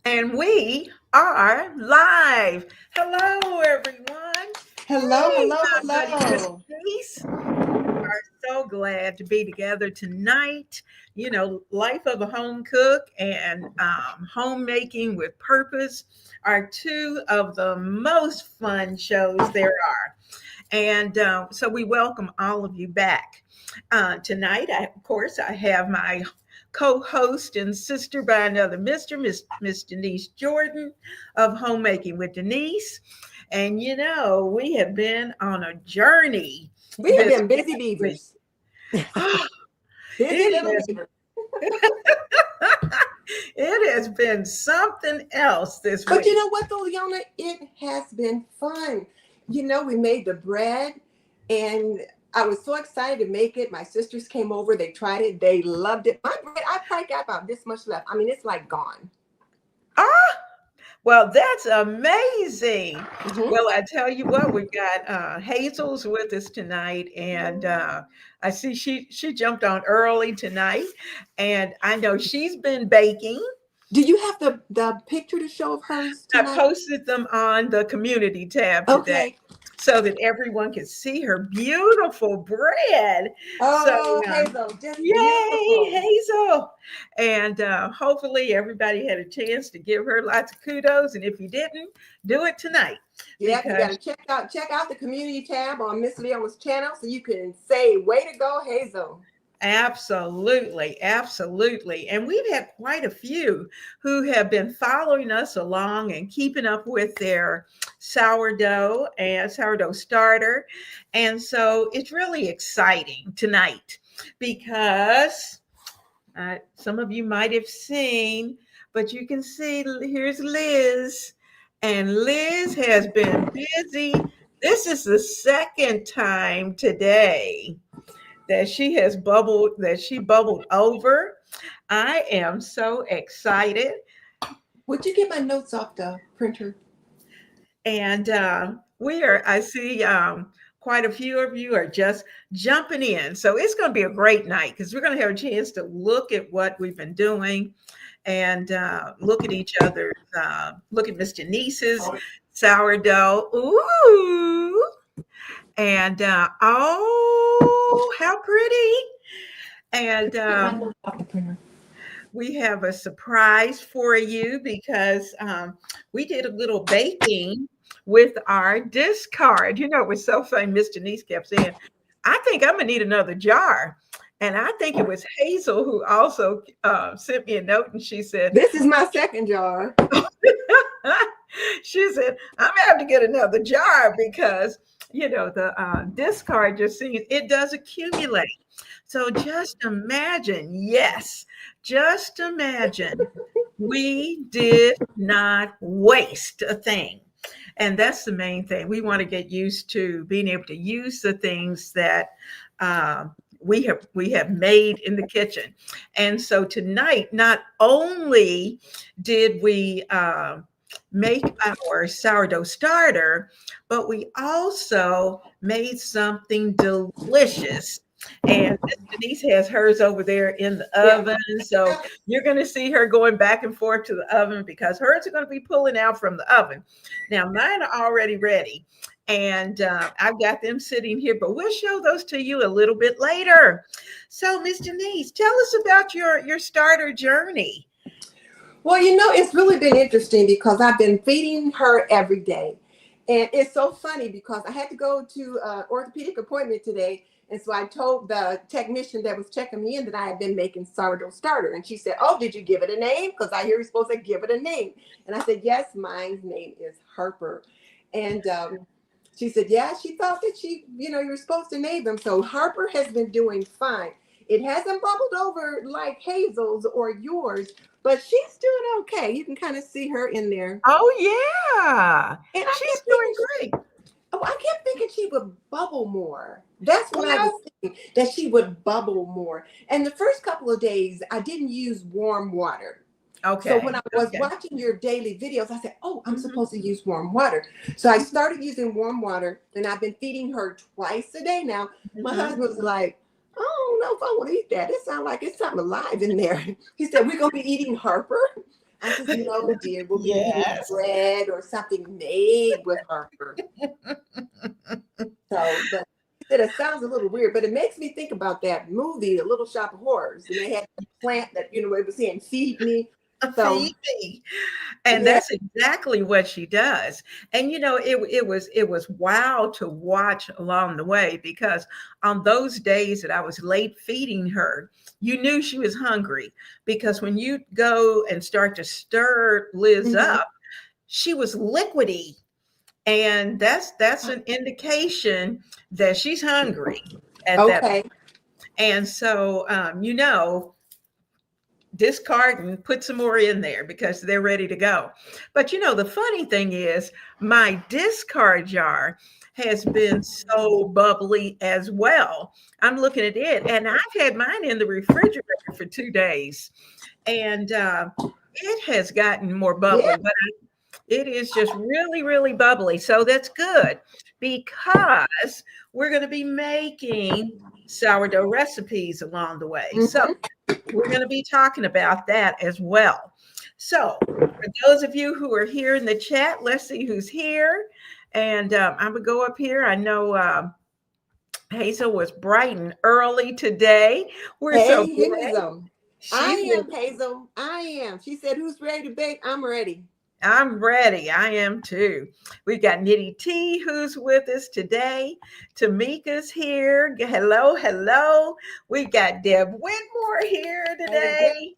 And we are live. Hello, everyone. Hello, Hey, hello, my buddy, Miss hello. Denise. So glad to be together tonight. You know, Life of a Home Cook and Homemaking with Purpose are two of the most fun shows there are. And so we welcome all of you back. Tonight, of course, I have my co-host and sister by another Miss Denise Jordan of Homemaking with Denise. And you know, we have been on a journey We have this been busy week. beavers. Busy it little has beavers. it has been something else this But you week. know what, though, Leona? It has been fun. We made the bread, and I was so excited to make it. My sisters came over. They tried it. They loved it. My bread, I probably got about this much left. I mean, it's like gone. Ah, well, that's amazing. Hmm. Well, I tell you what, we've got Hazel's with us tonight, and I see she jumped on early tonight, and I know she's been baking. Do you have the picture to show of hers I tonight? posted them on the community tab today Okay. so that everyone can see her beautiful bread. So, Oh, um, Hazel, just yay, beautiful. Hazel. And hopefully everybody had a chance to give her lots of kudos. And if you didn't, do it tonight Yeah, you got because to check out the community tab on Miss Leona's channel so you can say, "Way to go, Hazel." absolutely, absolutely. And we've had quite a few who have been following us along and keeping up with their sourdough and sourdough starter. And so it's really exciting tonight because some of you might have seen, but you can see here's Liz. And Liz has been busy. This is the second time today that she bubbled over. I am so excited. Would you get my notes off the printer? And I see quite a few of you are just jumping in. So it's going to be a great night because we're going to have a chance to look at what we've been doing and look at each other's, look at Miss Denise's sourdough. Ooh. And oh, how pretty. And Get my notes off the printer. we have a surprise for you because we did a little baking with our discard. You know, it was so funny. Miss Denise kept saying, I think I'm going to need another jar. And I think it was Hazel who also sent me a note and she said, This is my second jar. she said, I'm gonna have to get another jar because you know the discard just seems it does accumulate. So just imagine, yes, just imagine we did not waste a thing. And that's the main thing. We want to get used to being able to use the things that uh, we have made in the kitchen. And so tonight, not only did we make our sourdough starter, but we also made something delicious. And Miss Denise has hers over there in the Yeah. oven. So you're going to see her going back and forth to the oven because hers are going to be pulling out from the oven. Now, mine are already ready. And I've got them sitting here, but we'll show those to you a little bit later. So, Miss Denise, tell us about your starter journey. Well, it's really been interesting because I've been feeding her every day. And it's so funny because I had to go to an orthopedic appointment today. And so I told the technician that was checking me in that I had been making sourdough starter. And she said, "Oh, did you give it a name? Because I hear you're supposed to give it a name." And I said, "Yes, my name is Harper." And she said, "Yeah, she thought that you were supposed to name them." So Harper has been doing fine. It hasn't bubbled over like Hazel's or yours, but she's doing okay. You can kind of see her in there. Oh, yeah. And I She's kept thinking, doing great. she would bubble more. That's what I was Well, thinking, that she would bubble more. And the first couple of days, I didn't use warm water. So when okay. I was Okay. watching your daily videos, I said, "Oh, I'm Mhm, supposed to use warm water." So I mhm, started using warm water, and I've been feeding her twice a day now. My mhm. husband was like, "I don't know if I want to eat that. It sounds like it's something alive in there." He said, "We're going to be eating Harper." I said, no, dear, we'll be eating Yes. bread or something made with her. So, but he said it sounds a little weird, but it makes me think about that movie, The Little Shop of Horrors, and they had the plant that it was saying, "Feed me." So, Feed me. And yeah. that's exactly what she does. And it was wow to watch along the way, because on those days that I was late feeding her, you knew she was hungry, because when you go and start to stir Liz Mhm. up, she was liquidy. And that's an indication that she's hungry at that. Okay. And so discard and put some more in there because they're ready to go. But the funny thing is, my discard jar has been so bubbly as well. I'm looking at it, and I've had mine in the refrigerator for 2 days, and it has gotten more Yeah. bubbly, but it is just really, really bubbly. So that's good, because we're going to be making sourdough recipes along the way. So Hmm. we're going to be talking about that as well. So, for those of you who are here in the chat, let's see who's here. And I'm going to go up here. I know Hazel was bright and early today. We're so Hey, glad Hazel. I she's with am, Hazel. I am. She said, "Who's ready to bake?" I'm ready. I'm ready. I am too. We've got Nitty T who's with us today. Tamika's here. Hello, hello. We've got Deb Whitmore here Hey, Deb. today.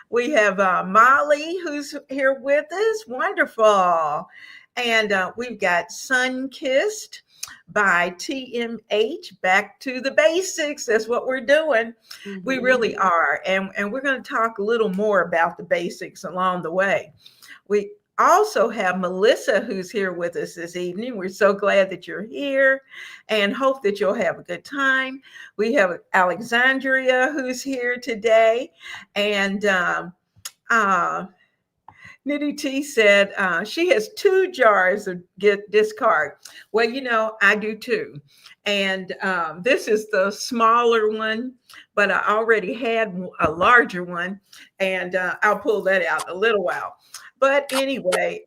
We have Molly who's here with us. Wonderful. And we've got Sun Kissed by TMH. Back to the basics. That's what we're doing. We Hmm. really are. And we're going to talk a little more about the basics along the way. We also have Melissa who's here with us this evening. We're so glad that you're here and hope that you'll have a good time. We have Alexandria who's here today. And uh, Nitty T said she has 2 jars of discard. Well, I do too. And this is the smaller one, but I already had a larger one, and I'll pull that out in a little while. But anyway,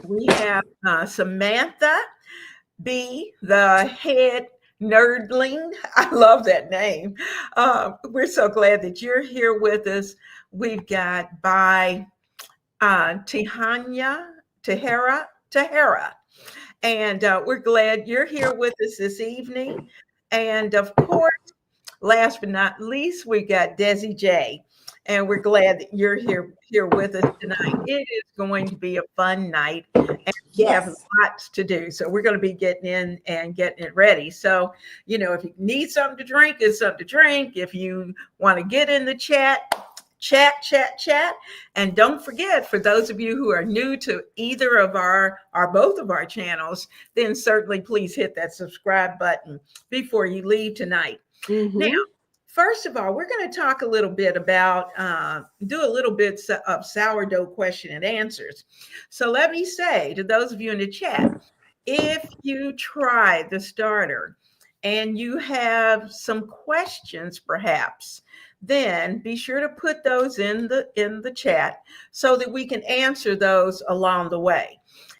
we have Samantha B, the head nerdling. I love that name. We're so glad that you're here with us. We've got by Tahara. And we're glad you're here with us this evening. And of course, last but not least, we got Desi J. And we're glad that you're here with us tonight. It is going to be a fun night, and we have Yes. lots to do. So we're going to be getting in and getting it ready. So, if you need something to drink, it's something to drink. If you want to get in the chat, chat. And don't forget, for those of you who are new to either of our or both of our channels, then certainly please hit that subscribe button before you leave tonight. Now, Hmm. first of all, we're going to talk a little bit about, do a little bit of sourdough question and answers. So let me say to those of you in the chat, if you try the starter and you have some questions perhaps, then be sure to put those in the chat so that we can answer those along the way.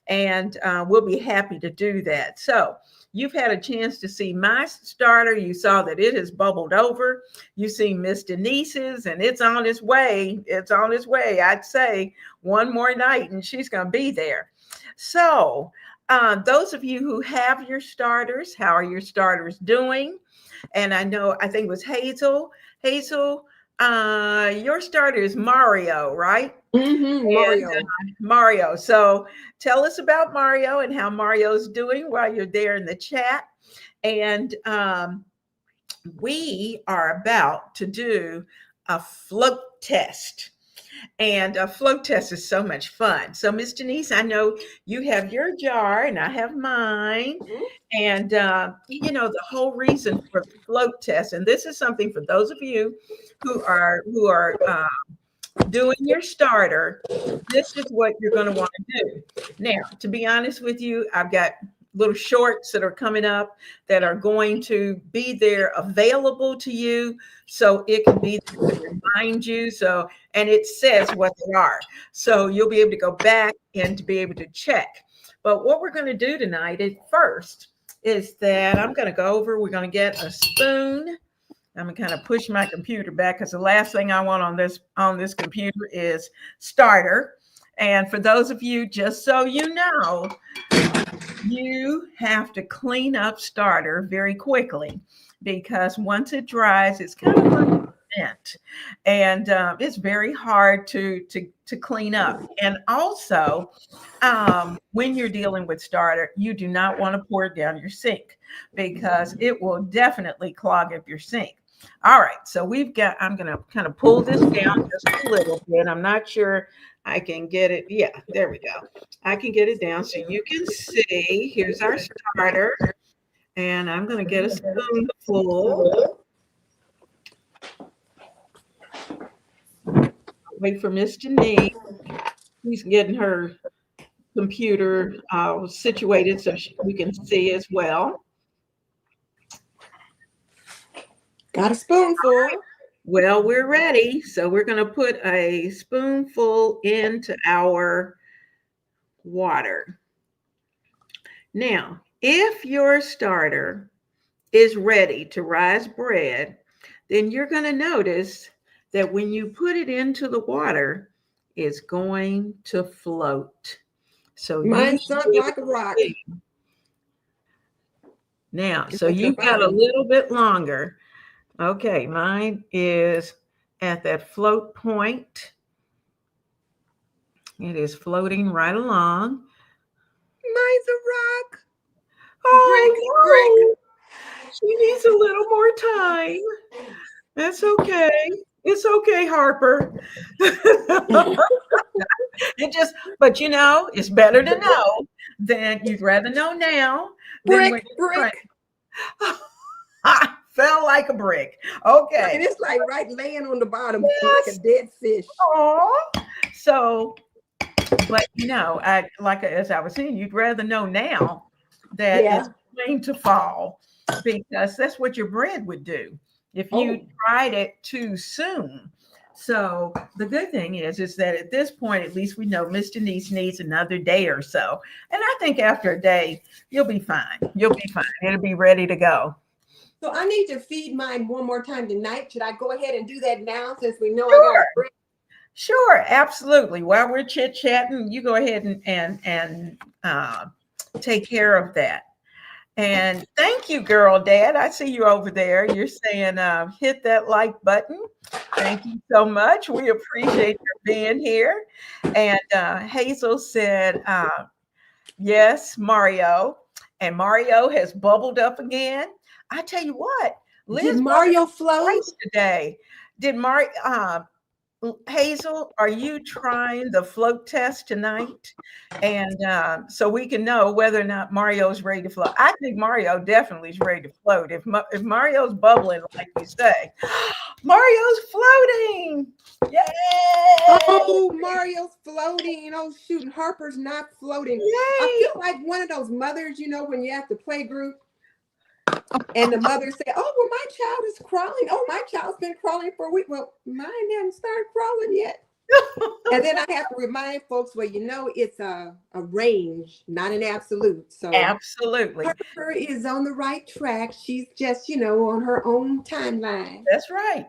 And we'll be happy to do that. So you've had a chance to see my starter. You saw that it has bubbled over. You see Miss Denise's, and it's on its way. It's on its way. I'd say one more night and she's going to be there. So those of you who have your starters, how are your starters doing? And I think it was Hazel. Hazel, your starter is Mario, right? Hmm. And Mario. Mario. So tell us about Mario and how Mario's doing while you're there in the chat. And we are about to do a float test. And a float test is so much fun. So, Miss Denise, I know you have your jar and I have mine. Mhm. And, the whole reason for the float test, and this is something for those of you who are doing your starter, this is what you're going to want to do. Now, to be honest with you, I've got little shorts that are coming up that are going to be there available to you. So it can be there to remind you. So, and it says what they are. So you'll be able to go back and to be able to check. But what we're going to do tonight is first is that I'm going to go over, we're going to get a spoon. I'm gonna kind of push my computer back because the last thing I want on this computer is starter. And for those of you, just so you know, you have to clean up starter very quickly because once it dries, it's kind of like cement, and it's very hard to clean up. And also, when you're dealing with starter, you do not want to pour it down your sink because it will definitely clog up your sink. All right, so I'm going to kind of pull this down just a little bit. I'm not sure I can get it. Yeah, there we go. I can get it down so you can see. Here's our starter, and I'm going to get a spoonful. Wait for Miss Denise. She's getting her computer situated so we can see as well. Got a spoonful. Well, we're ready. So we're going to put a spoonful into our water. Now, if your starter is ready to rise bread, then you're going to notice that when you put it into the water, it's going to float. So mine sunk like a rock. Now, so you've got a little bit longer. Okay, mine is at that float point. It is floating right along. Mine's a rock. Oh, no. She needs a little more time. That's okay. It's okay, Harper. But you know, it's better to know than you'd rather know now. Brick. I fell like a brick. Okay. And it's like right laying on the bottom like a dead fish. Oh, so, but you know, as I was saying, you'd rather know now that it's going to fall because that's what your bread would do if you tried it too soon. So the good thing is that at this point, at least we know Miss Denise needs another day or so. And I think after a day, you'll be fine. You'll be fine. It'll be ready to go. So I need to feed mine one more time tonight. Should I go ahead and do that now since we know I got a break? Sure, absolutely. While we're chit-chatting, you go ahead and take care of that. And thank you, girl, Dad. I see you over there. You're saying hit that like button. Thank you so much. We appreciate you being here. And Hazel said, yes, Mario. And Mario has bubbled up again. I tell you what, Liz, did Mario float today? Did Mario? Hazel, are you trying the float test tonight? And so we can know whether or not Mario's ready to float. I think Mario definitely is ready to float. If Mario's bubbling, like you say, Mario's floating. Yay! Oh, Mario's floating. Oh, shoot. Harper's not floating. Yay! I feel like one of those mothers, you know, when you have to play group. And the mother said, oh, well, my child is crawling. Oh, my child's been crawling for a week. Well, mine hasn't started crawling yet. And then I have to remind folks, well, you know, it's a range, not an absolute. So absolutely. Harper is on the right track. She's just, you know, on her own timeline. That's right.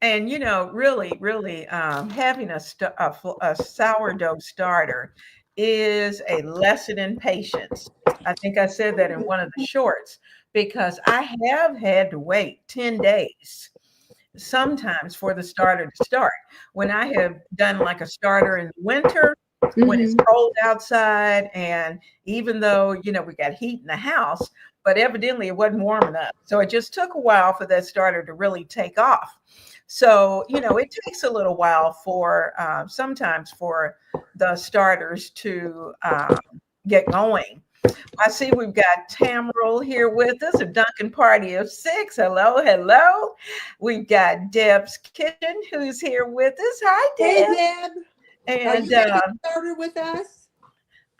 And, you know, really, really having a sourdough starter is a lesson in patience. I think I said that in one of the shorts because I have had to wait 10 days sometimes for the starter to start. When I have done like a starter in the winter, when it's cold outside, and even though, you know, we got heat in the house, but evidently it wasn't warm enough. So it just took a while for that starter to really take off. So, you know, it takes a little while for sometimes for the starters to get going. I see we've got Tamriel here with us, a Duncan party of 6. Hello, hello. We've got Deb's Kitchen who's here with us. Hi, Deb. Hey, Deb. And are you starter with us?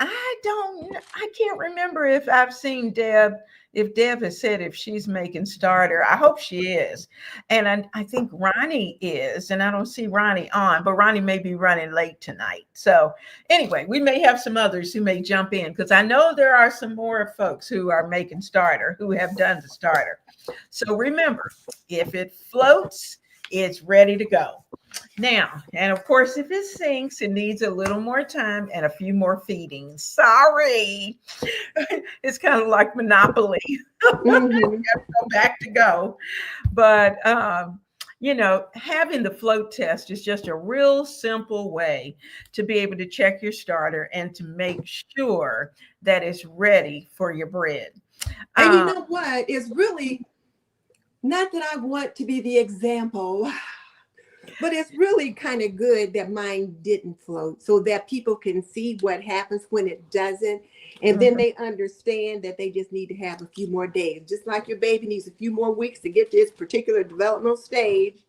I can't remember if I've seen Deb, if Deb has said if she's making starter. I hope she is. And I think Ronnie is, and I don't see Ronnie on, but Ronnie may be running late tonight. So anyway, we may have some others who may jump in because I know there are some more folks who are making starter, who have done the starter. So remember, if it floats, it's ready to go. Now, and of course, if it sinks, it needs a little more time and a few more feedings. Sorry. It's kind of like Monopoly. Hmm. Go back to go. But, having the float test is just a real simple way to be able to check your starter and to make sure that it's ready for your bread. And you Uh, know what? It's really not that I want to be the example, but it's really kind of good that mine didn't float so that people can see what happens when it doesn't. And then mhm, they understand that they just need to have a few more days. Just like your baby needs a few more weeks to get to its particular developmental stage,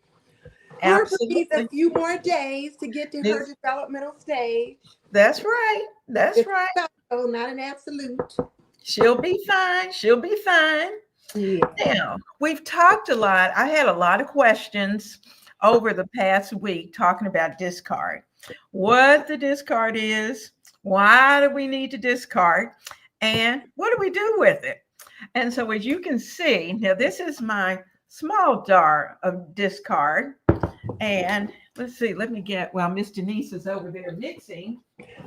Harper needs a absolutely. few more days to get to her developmental stage. That's right. That's It's right. so not an absolute. She'll be fine. She'll be fine. Yeah. Now, we've talked a lot. I had a lot of questions over the past week talking about discard, what the discard is, why do we need to discard, and what do we do with it? And so, as you can see, now this is my small jar of discard. And let's see, let me get, well, Miss Denise is over there mixing.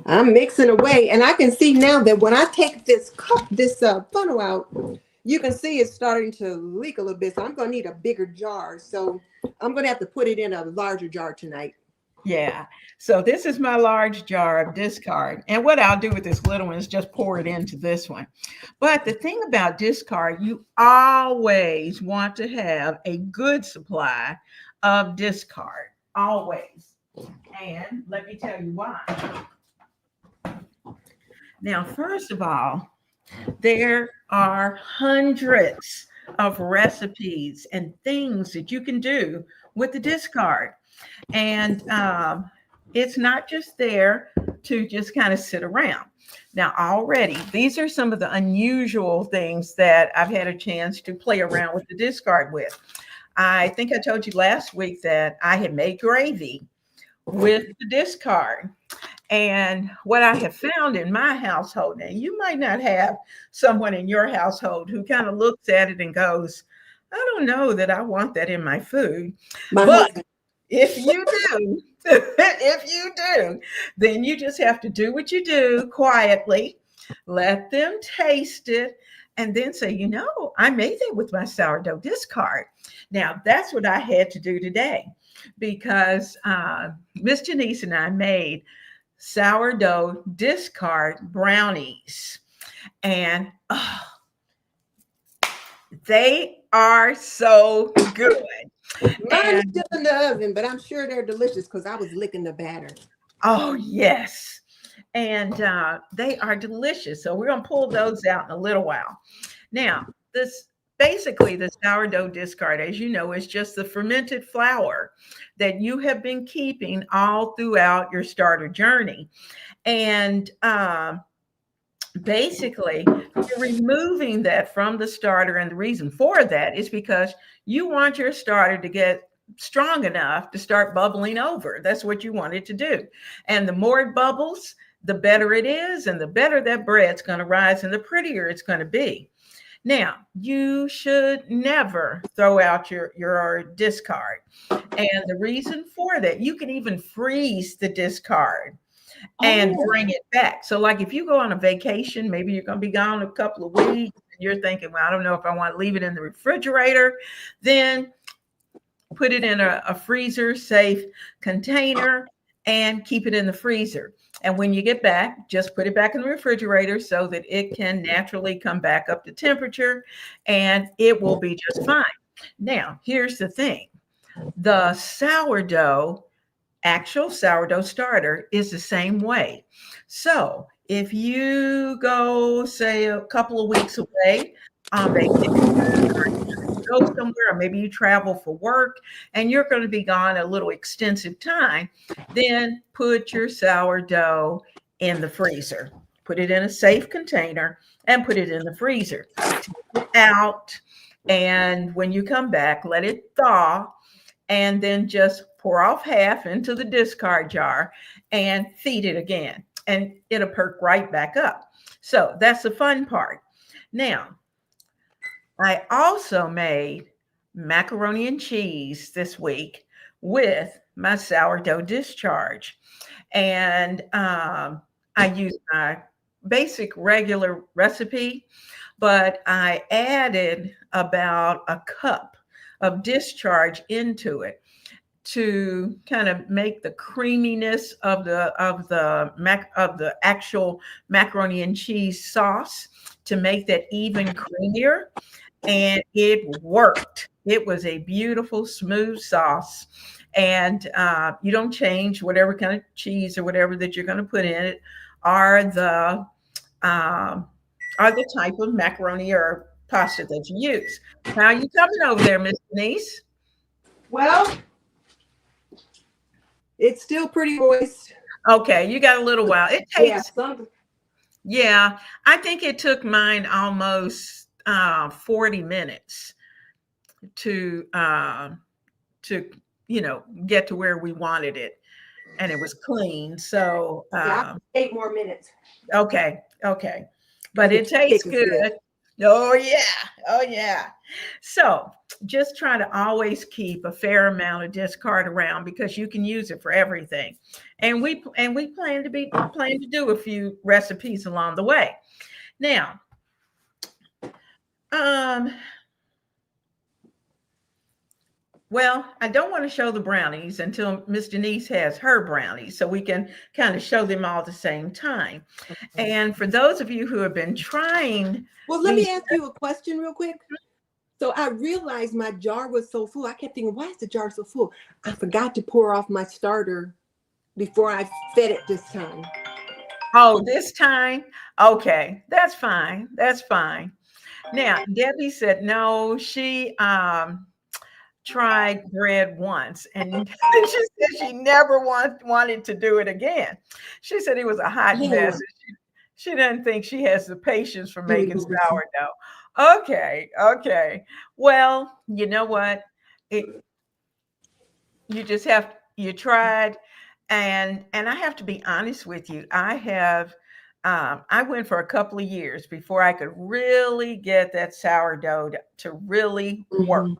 I'm mixing away, and I can see now that when I take this cup, this funnel out, you can see it's starting to leak a little bit. So I'm going to need a bigger jar. So I'm going to have to put it in a larger jar tonight. Yeah. So this is my large jar of discard. And what I'll do with this little one is just pour it into this one. But the thing about discard, you always want to have a good supply of discard. Always. And let me tell you why. Now, first of all, there are hundreds of recipes and things that you can do with the discard. And it's not just there to just kind of sit around. Now, already, these are some of the unusual things that I've had a chance to play around with the discard with. I think I told you last week that I had made gravy with the discard. And what I have found in my household, now you might not have someone in your household who kind of looks at it and goes, I don't know that I want that in my food. My But husband. if you do, if you do, then you just have to do what you do quietly, let them taste it, and then say, I made that with my sourdough discard. Now, that's what I had to do today because Miss Janice and I made sourdough discard brownies. And they are so good. Mine's And still in the oven, but I'm sure they're delicious because I was licking the batter. oh, yes. And they are delicious. So we're going to pull those out in a little while. Now, this basically the sourdough discard, as you know, is just the fermented flour that you have been keeping all throughout your starter journey. And basically, you're removing that from the starter. And the reason for that is because you want your starter to get strong enough to start bubbling over. That's what you want it to do. And the more it bubbles, the better it is, and the better that bread's going to rise and the prettier it's going to be. Now, you should never throw out your discard. And the reason for that, you can even freeze the discard and Oh, bring it back. So, like if you go on a vacation, maybe you're going to be gone a couple of weeks, and you're thinking, well, I don't know if I want to leave it in the refrigerator, then put it in a freezer safe container and keep it in the freezer. And when you get back, just put it back in the refrigerator so that it can naturally come back up to temperature and it will be just fine. Now, here's the thing. The actual sourdough starter is the same way. So if you go, say, a couple of weeks away on vacation, go somewhere, or maybe you travel for work and you're going to be gone a little extensive time, then put your sourdough in the freezer. put it in a safe container, and put it in the freezer. Take it out, and when you come back, let it thaw, and then just pour off half into the discard jar and feed it again, and it'll perk right back up. So that's the fun part. Now, I also made macaroni and cheese this week with my sourdough discharge. And I used my basic regular recipe, but I added about a cup of discharge into it to kind of make the creaminess of the actual macaroni and cheese sauce, to make that even creamier, and it worked. It was a beautiful, smooth sauce. And you don't change whatever kind of cheese or whatever that you're going to put in it, are the um, are the type of macaroni or pasta that you use. How are you coming over there, Miss Denise? Well, it's still pretty moist. Okay, you got a little while. It Yeah, takes, some. yeah, I think it took mine almost 40 minutes to to get to where we wanted it, and it was clean. So Yeah, 8 more minutes okay, okay, but because the it tastes toothpick is good. good. Oh yeah, oh yeah. So just try to always keep a fair amount of discard around, because you can use it for everything. And we plan to do a few recipes along the way. Now, um, well, I don't want to show the brownies until Miss Denise has her brownies, so we can kind of show them all at the same time. Okay. And for those of you who have been trying Well, let these, me ask you a question real quick. So I realized my jar was so full. I kept thinking, why is the jar so full? I forgot to pour off my starter before I fed it this time. oh, this time, okay, that's fine. That's fine. Now, Debbie said no, she tried bread once, and she said she never wanted to do it again. She said it was a hot mess. Yeah. She doesn't think she has the patience for Here we making go, Richie. sourdough. Okay, okay. Well, you know what? It you just have you tried, and I have to be honest with you. I went for a couple of years before I could really get that sourdough to really work. Hmm.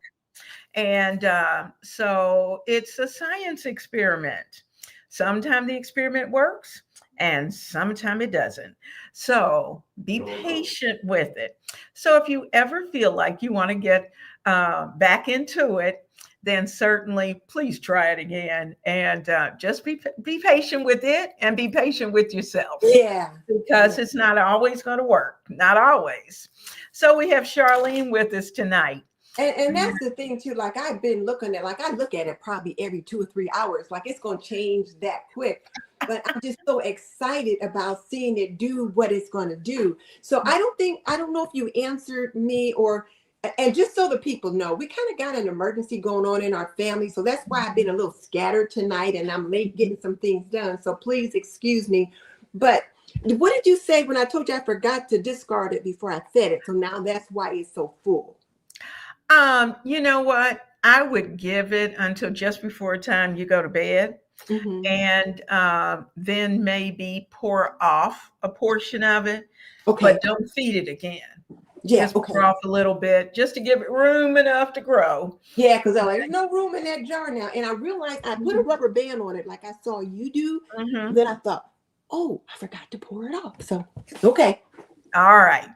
And so it's a science experiment. Sometimes the experiment works and sometimes it doesn't. So be patient with it. So if you ever feel like you want to get back into it, then certainly please try it again, and just be patient with it, and be patient with yourself, Yeah. because Yeah. it's not always going to work. Not always. So we have Charlene with us tonight. And that's the thing too. Like I've been looking at, like I look at it probably every 2 or 3 hours. Like it's gonna change that quick. But I'm just so excited about seeing it do what it's gonna do. So I don't know if you answered me or, and just so the people know, we kind of got an emergency going on in our family. So that's why I've been a little scattered tonight and I'm late getting some things done. So please excuse me. But what did you say when I told you I forgot to discard it before I fed it? So now that's why it's so full. You know what? I would give it until just before time you go to bed, Hmm. and then maybe pour off a portion of it, but Okay. don't feed it again. Yeah. Just pour Okay. off a little bit, just to give it room enough to grow. Yeah, because there's no room in that jar now. And I realized I put a rubber band on it like I saw you do. Mhm. Then I thought, oh, I forgot to pour it off. So, okay. All right.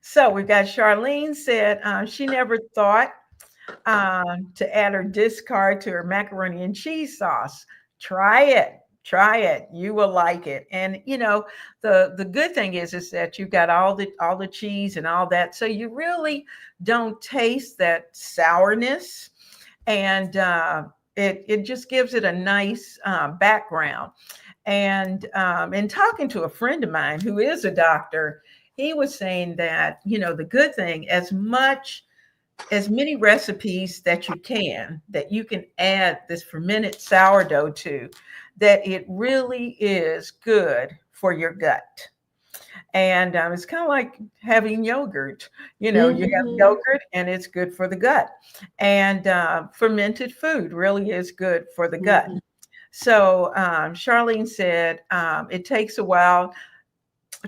So we've got Charlene said she never thought to add her discard to her macaroni and cheese sauce. Try it. Try it. You will like it. And the good thing is that you've got all the cheese and all that, so you really don't taste that sourness, and it just gives it a nice background. And in talking to a friend of mine who is a doctor, he was saying that the good thing, as many recipes that you can add this fermented sourdough to, that it really is good for your gut. And it's kind of like having yogurt. You know, you have Mm-hmm. yogurt and it's good for the gut. And fermented food really is good for the gut. Mm-hmm. So Charlene said it takes a while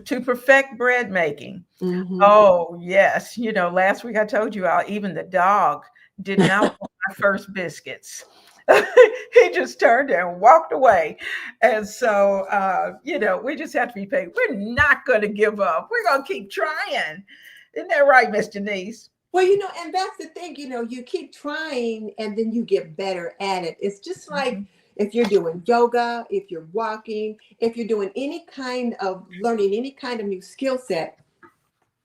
to perfect bread making. Mm-hmm. Oh, yes. You know, last week I told you all, even the dog did not want my first biscuits. He just turned and walked away. And so, you know, we just have to be patient. We're not going to give up. We're going to keep trying. Isn't that right, Miss Denise? Well, and that's the thing, you keep trying and then you get better at it. It's just like Mhm. if you're doing yoga, if you're walking, if you're doing any kind of learning, any kind of new skill set,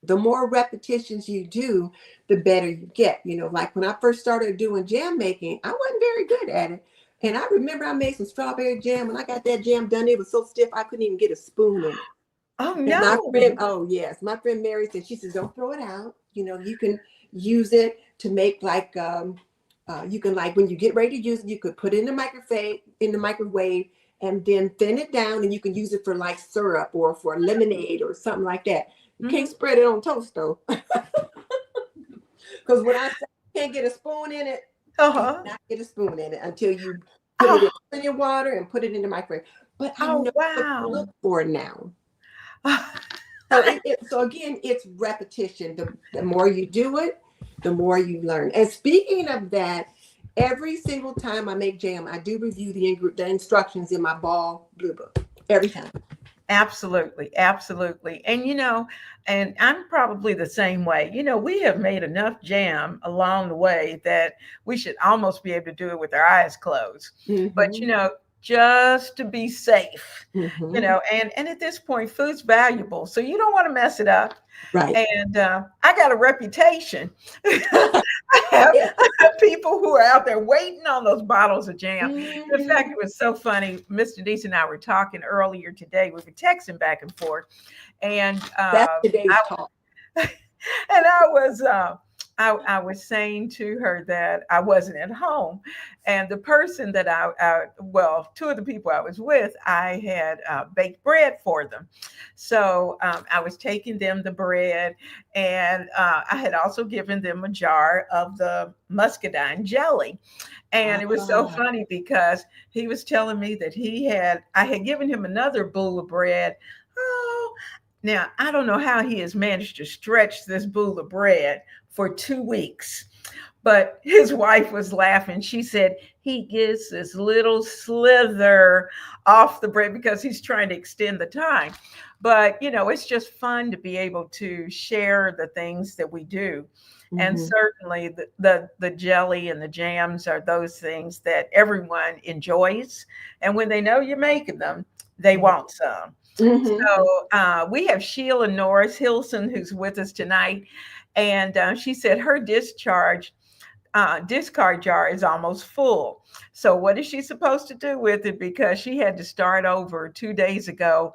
the more repetitions you do, the better you get. Like when I first started doing jam making, I wasn't very good at it. And I remember I made some strawberry jam. When I got that jam done, it was so stiff I couldn't even get a spoon in it. Oh, And my friend, no. oh yes, my friend Mary said, she says, don't throw it out. You can use it to make like you can, like, when you get ready to use it, you could put it in the microwave and then thin it down, and you can use it for like syrup or for lemonade or something like that. You can't Mhm. spread it on toast though. Because when I say you can't get a spoon in it, you Uh-huh. cannot get a spoon in it until you put it Oh, in your water and put it in the microwave. But I oh, know what to wow. look for now. So again, it's repetition. The more you do it, the more you learn. And speaking of that, every single time I make jam, I do review the instructions in my ball blue book every time. Absolutely, absolutely. And and I'm probably the same way. You know, we have made enough jam along the way that we should almost be able to do it with our eyes closed. But Mm-hmm. just to be safe, Mm-hmm. and at this point, food's valuable, so you don't want to mess it up. Right. And I got a reputation. I have people who are out there waiting on those bottles of jam. In fact, Mm-hmm. it was so funny. Mr. Deese and I were talking earlier today. We were texting back and forth, and That's today's talk. and I was saying to her that I wasn't at home, and the person that well, two of the people I was with, I had baked bread for them, so I was taking them the bread, and I had also given them a jar of the muscadine jelly, and it was so Ah. funny because he was telling me that I had given him another bowl of bread. Oh, now, I don't know how he has managed to stretch this bowl of bread for 2 weeks, but his wife was laughing. She said he gets this little slither off the bread because he's trying to extend the time. But, it's just fun to be able to share the things that we do. And Mm-hmm. certainly the jelly and the jams are those things that everyone enjoys. And when they know you're making them, they want some. Mm-hmm. So we have Sheila Norris Hilson who's with us tonight, and she said her discard jar is almost full. So what is she supposed to do with it? Because she had to start over 2 days ago.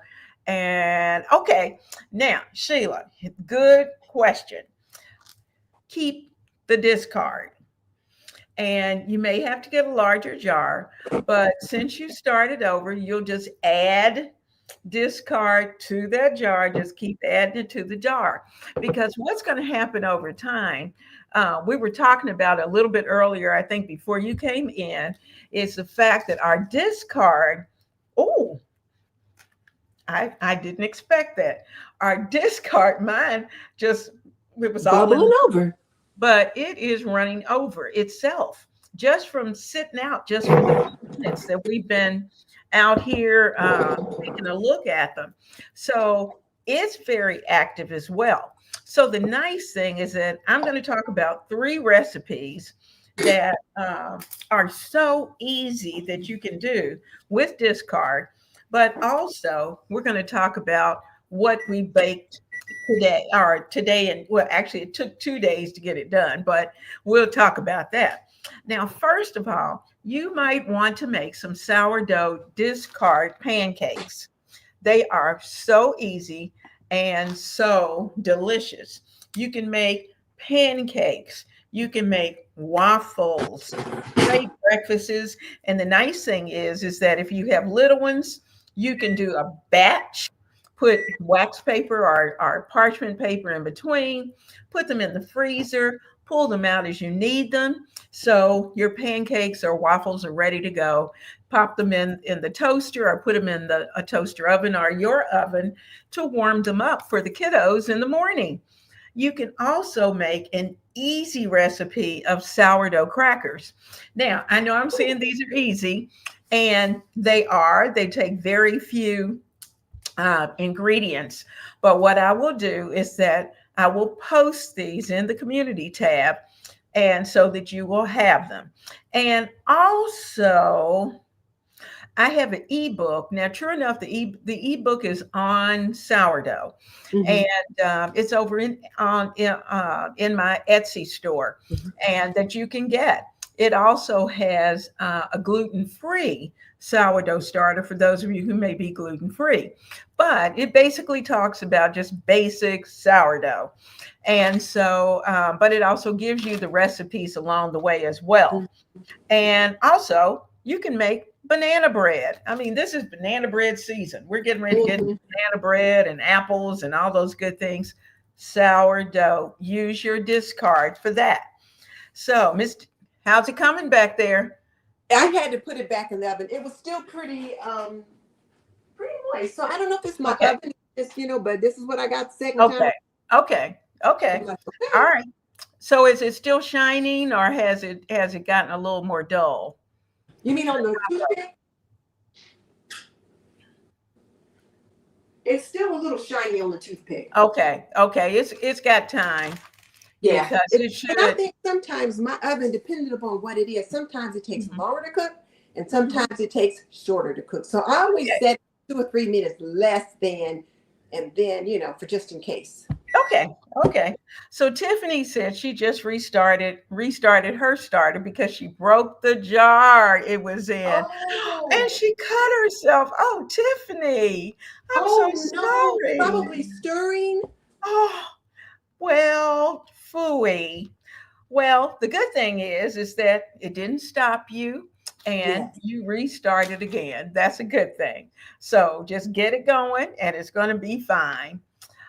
And okay, now Sheila, good question. Keep the discard, and you may have to get a larger jar, but since you started over, you'll just add discard to that jar. Just keep adding it to the jar, because what's going to happen over time, we were talking about a little bit earlier, I think before you came in, is the fact that our discard, oh, I didn't expect that. Our discard, mine just, it was all in, Bubbling over. but it is running over itself just from sitting out just for the few minutes that we've been out here taking a look at them. So it's very active as well. So the nice thing is that I'm going to talk about 3 recipes that are so easy that you can do with discard, but also we're going to talk about what we baked today, and well, actually it took 2 days to get it done, but we'll talk about that. Now, first of all, you might want to make some sourdough discard pancakes. They are so easy and so delicious. You can make pancakes, you can make waffles, great breakfasts. And the nice thing is that if you have little ones, you can do a batch Put wax paper or parchment paper in between, put them in the freezer, pull them out as you need them. So your pancakes or waffles are ready to go. Pop them in the toaster or put them in a toaster oven or your oven to warm them up for the kiddos in the morning. You can also make an easy recipe of sourdough crackers. Now, I know I'm saying these are easy, and they are. They take very few ingredients. But what I will do is that I will post these in the community tab, and so that you will have them. And also, I have an ebook. Now, true enough, the ebook is on sourdough, Mhm. and it's over in my Etsy store, Mhm. and that you can get. It also has a gluten-free sourdough starter for those of you who may be gluten-free. But it basically talks about just basic sourdough, and so, but it also gives you the recipes along the way as well. And also, you can make banana bread. I mean, this is banana bread season. We're getting ready to get Mhm. banana bread and apples and all those good things. Sourdough. Use your discard for that. So, Mr. How's it coming back there? I had to put it back in the oven. It was still pretty moist. So I don't know if it's my Okay. oven, just but this is what I got the second time. Okay. Okay. I'm Okay. like, All okay. right. So is it still shining or has it gotten a little more dull? You mean on the toothpick? It's still a little shiny on the toothpick. Okay. Okay. It's got time Yeah. because it And I should. think sometimes my oven, depending upon what it is, sometimes it takes Mhm, longer to cook and mhm. sometimes it takes shorter to cook. So I always Okay. set 2 or 3 minutes less than, and then, for just in case. Okay. Okay. So Tiffany said she just restarted her starter because she broke the jar it was in. And Oh, she cut herself. Oh, Tiffany, I'm so oh no, sorry. probably stirring. Oh, well, phooey. Well, the good thing is that it didn't stop you and Yes. you restarted again. That's a good thing. So just get it going and it's going to be fine.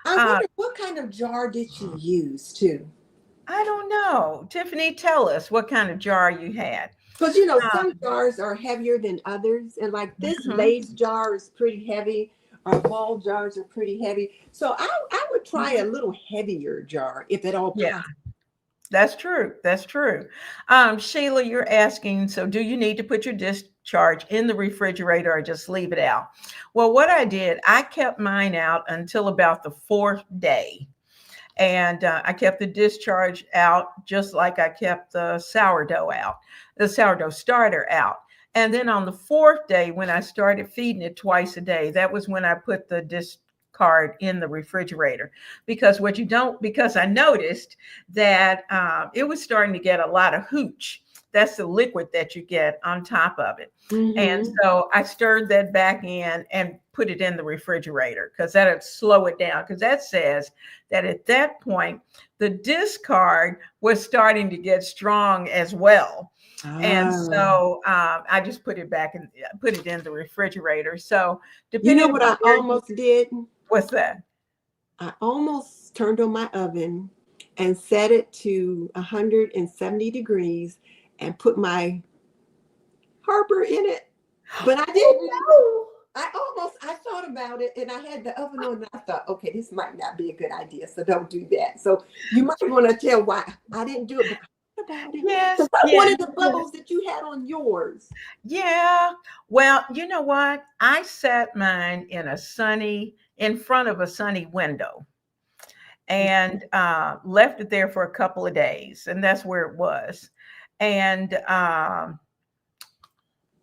I Uh, wonder what kind of jar did she use too? I don't know. Tiffany, tell us what kind of jar you had. Because some Um, jars are heavier than others, and like this mhm, Lay's jar is pretty heavy. Our ball jars are pretty heavy, so I would try mhm. a little heavier jar if at all Yeah, possible. that's true. That's true. Sheila, you're asking, so do you need to put your discharge in the refrigerator or just leave it out? Well, what I did, I kept mine out until about the fourth day. And I kept the discharge out just like I kept the sourdough starter out. And then on the fourth day, when I started feeding it twice a day, that was when I put the discard in the refrigerator. Because what you don't, because I noticed that it was starting to get a lot of hooch. That's the liquid that you get on top of it. And Mm-hmm. so I stirred that back in and put it in the refrigerator because that'd slow it down. Because that says that at that point, the discard was starting to get strong as well. And Ah. so I just put it back and put it in the refrigerator. So You know depending what upon I where you, almost did? what's that? I almost turned on my oven and set it to 170 degrees and put my Harper in it, but I didn't. Oh I thought about it and I had the oven on and I thought, okay, this might not be a good idea. So don't do that. So you might want to tell why I didn't do it, but I thought about it. no. Yes, Because I yes, wanted the yes. bubbles that you had on yours. Yeah. Well, you know what? I sat mine in front of a sunny window and left it there for a couple of days. And that's where it was. And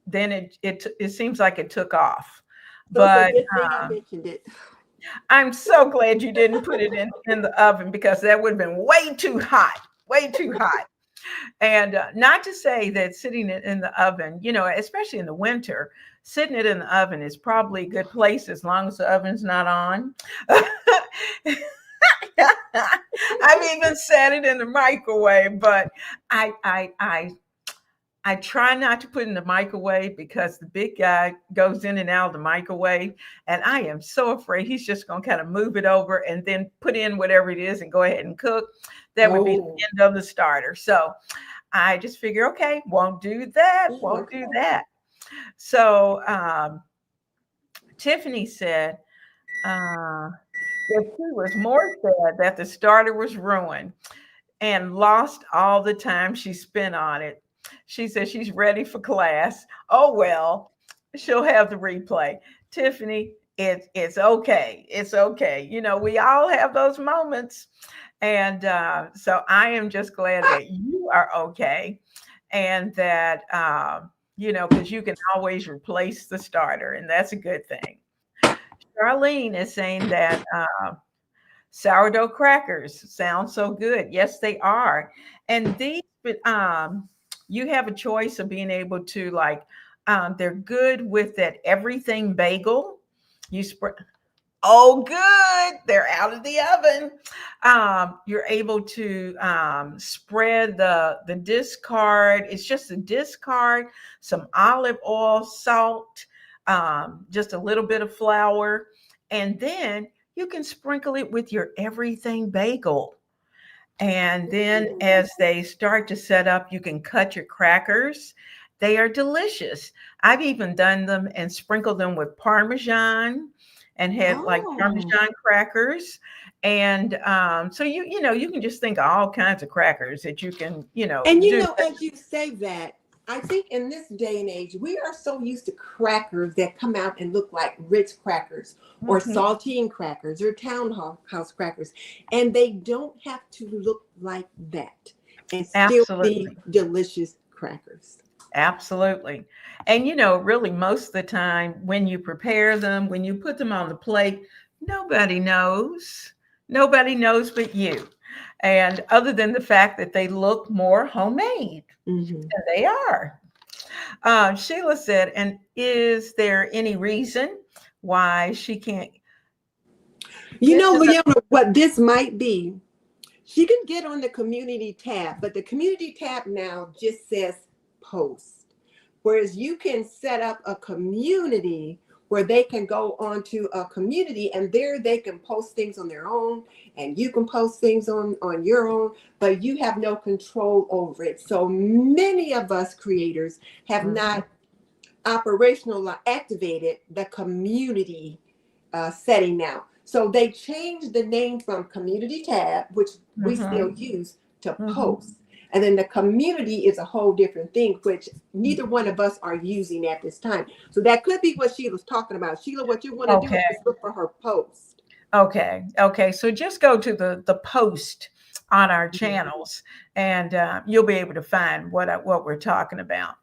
then it seems like it took off. So it's a But good thing I mentioned it. I'm so glad you didn't put it in the oven because that would have been way too hot. And not to say that sitting it in the oven, especially in the winter, sitting it in the oven is probably a good place as long as the oven's not on. I've even set it in the microwave, but I I try not to put in the microwave because the big guy goes in and out of the microwave. And I am so afraid he's just going to kind of move it over and then put in whatever it is and go ahead and cook. That would be the Oh, end of the starter. So I just figure, okay, won't do that, won't do okay. that. So Tiffany said that she was more sad that the starter was ruined and lost all the time she spent on it. She says she's ready for class. Oh well, she'll have the replay. Tiffany, it's okay. It's okay. You know, we all have those moments. And so I am just glad that you are okay and that, because you can always replace the starter, and that's a good thing. Charlene is saying that sourdough crackers sound so good. Yes, they are. And these, you have a choice of being able to like, they're good with that everything bagel. You spread. Oh, good. They're out of the oven. You're able to spread the discard. It's just a discard, some olive oil, salt, just a little bit of flour, and then you can sprinkle it with your everything bagel. And then as they start to set up, you can cut your crackers. They are delicious. I've even done them and sprinkled them with Parmesan and had like Oh. Parmesan crackers. And so you can just think of all kinds of crackers that you can, And do. as you say that, I think in this day and age, we are so used to crackers that come out and look like Ritz crackers or Mhm. saltine crackers or townhouse crackers. And they don't have to look like that and still be Absolutely. delicious crackers. Absolutely. And really most of the time when you prepare them, when you put them on the plate, nobody knows. Nobody knows but you. And other than the fact that they look more homemade, Mhm. and they are. Sheila said, and is there any reason why she can't You get know, to the Leona, what this might be, she can get on the community tab, but the community tab now just says post. Whereas you can set up a community where they can go onto a community and there they can post things on their own and you can post things on your own, but you have no control over it. So many of us creators have Mhm, not operational activated the community setting now. So they changed the name from community tab, which we still mhm, use, to mhm. post. And then the community is a whole different thing, which neither one of us are using at this time. So that could be what Sheila's talking about. Sheila, what you want to do is Okay. just look for her post. Okay. Okay. So just go to the post on our Mhm. channels, and you'll be able to find what we're talking about.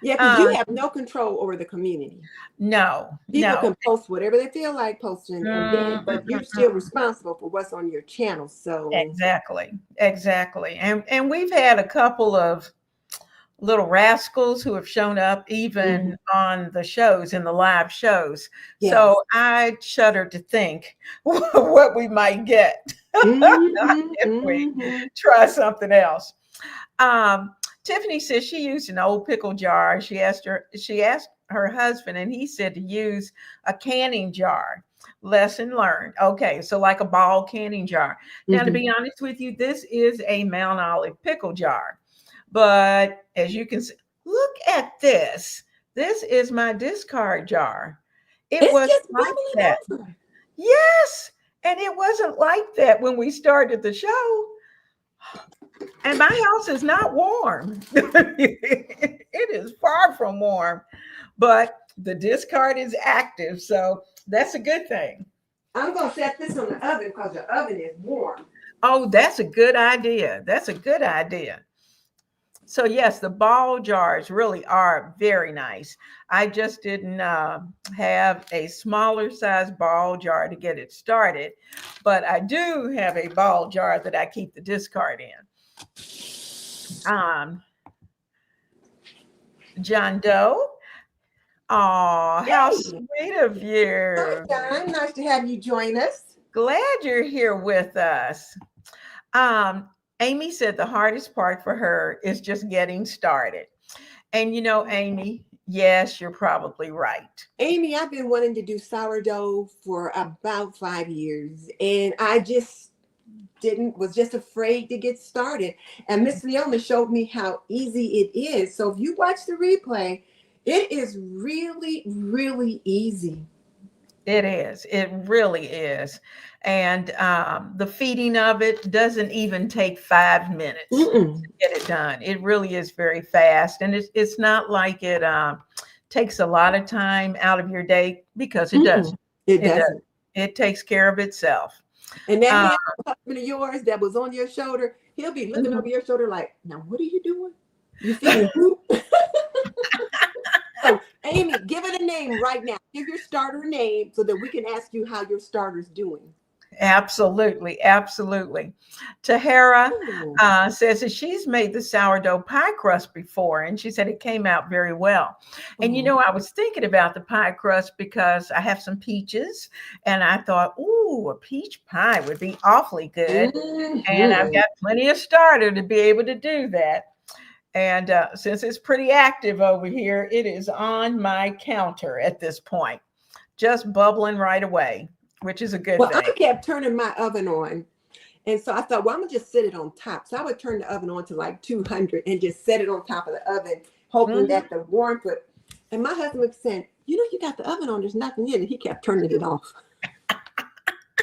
Yeah, because you Uh, have no control over the community. no, People no. can post whatever they feel like posting, and then, Mm, mm, but you're mm, still mm. responsible for what's on your channel. So, Exactly. Exactly. And we've had a couple of little rascals who have shown up even mhm, on the shows in the live shows. yes. So I shudder to think what we might get Hmm, if we hmm. try something else. Um, Tiffany says she used an old pickle jar. She asked her husband, and he said to use a canning jar. Lesson learned. Okay, so like a ball canning jar. Now, to Hmm. be honest with you, this is a Mount Olive pickle jar. But as you can see, look at this. This is my discard jar. It It's wasn't just like bubbling that. over. Yes. And it wasn't like that when we started the show. And my house is not warm. It is far from warm, but the discard is active. So that's a good thing. I'm gonna set this on the oven because the oven is warm. Oh, that's a good idea. That's a good idea. So yes, the ball jars really are very nice. I just didn't have a smaller size ball jar to get it started, but I do have a ball jar that I keep the discard in. John Doe. Oh, how Hey, sweet of hi, you. John. Nice to have you join us. Glad you're here with us. Um, Amy said the hardest part for her is just getting started. And Amy, yes, you're probably right. Amy, I've been wanting to do sourdough for about 5 years, and I just didn't was just afraid to get started. And Miss Leona showed me how easy it is. So if you watch the replay, it is really, really easy. It is. It really is. And the feeding of it doesn't even take 5 minutes Mm-mm, to get it done. It really is very fast. And it's not like it takes a lot of time out of your day because it mm-mm. doesn't. It It does. doesn't. It takes care of itself. And that Uh, hand husband of yours that was on your shoulder, he'll be looking mhm. over your shoulder like, now what are you doing? You feeding who? So, Amy, give it a name right now. Give your starter a name so that we can ask you how your starter's doing. Absolutely, absolutely. Tahara Oh. says that she's made the sourdough pie crust before, and she said it came out very well. And Oh. I was thinking about the pie crust because I have some peaches, and I thought, ooh, a peach pie would be awfully good. And I've Mhm. got plenty of starter to be able to do that. And since it's pretty active over here, it is on my counter at this point, just bubbling right away, which is a good Well, thing. I kept turning my oven on. And so I thought, well, I'm going to just set it on top. So I would turn the oven on to like 200 and just set it on top of the oven, hoping Mhm. that the warmth would. And my husband was saying, you got the oven on, there's nothing in it. He kept turning it off.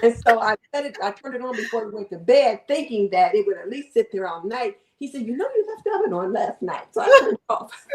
And so I turned it on before we went to bed, thinking that it would at least sit there all night. He said, you left the oven on last night. So I turned it off.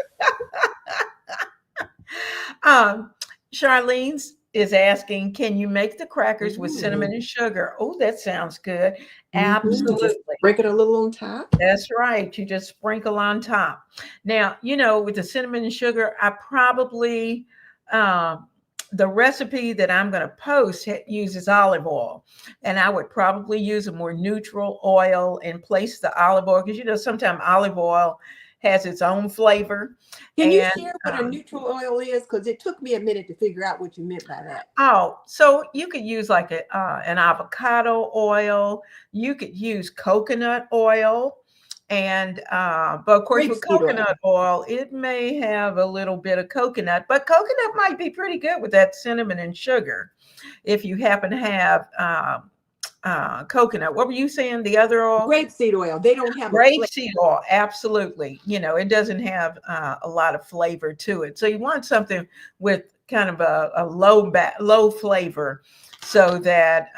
Um, Charlene is asking, can you make the crackers with cinnamon Ooh. and sugar? Oh, that sounds good. Just Absolutely. sprinkle it a little on top. That's right. You just sprinkle on top. Now, with the cinnamon and sugar, I probably, um, the recipe that I'm going to post uses olive oil. And I would probably use a more neutral oil in place of the olive oil because, sometimes olive oil has its own flavor. Can you And share what a neutral oil is? Because it took me a minute to figure out what you meant by that. Oh, so you could use like an avocado oil. You could use coconut oil, and but of course with Grapeseed oil. coconut oil, it may have a little bit of coconut, but coconut might be pretty good with that cinnamon and sugar if you happen to have coconut. What were you saying? The other oil? Grapeseed oil. They don't have a flavor. Grapeseed oil, absolutely. It doesn't have a lot of flavor to it. So you want something with kind of a low flavor so that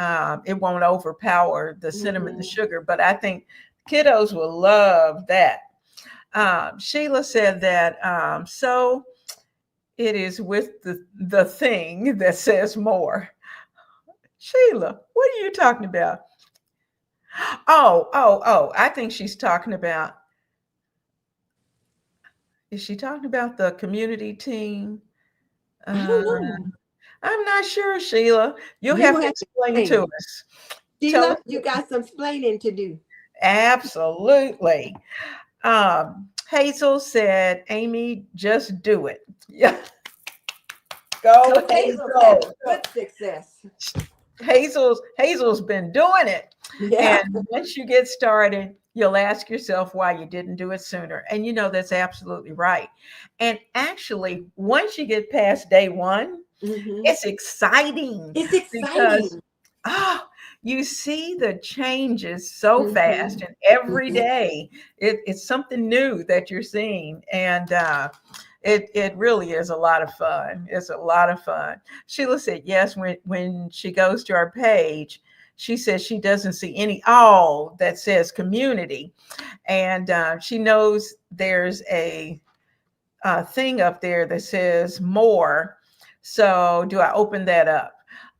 it won't overpower the cinnamon, the Mhm. sugar. But I think kiddos will love that. Sheila said that so it is with the thing that says more. Sheila, what are you talking about? Oh, I think she's talking about, is she talking about the community team? I don't Uh, know. I'm not sure, Sheila. You'll You have will to have to explain to explain. us. Tell us. Sheila, you got some explaining to do. Absolutely. Hazel said, Amy, just do it. Yeah, go So Hazel's having Hazel. good success. Hazel's been doing it. Yeah. And once you get started, you'll ask yourself why you didn't do it sooner. And that's absolutely right. And actually, once you get past day one, Hmm. it's exciting It's because exciting. oh, you see the changes so Hmm. fast, and every Hmm. day it's something new that you're seeing, and it really is a lot of fun. It's a lot of fun. Sheila said yes when she goes to our page. She says she doesn't see any all that says community, and she knows there's a thing up there that says more. So do I open that up?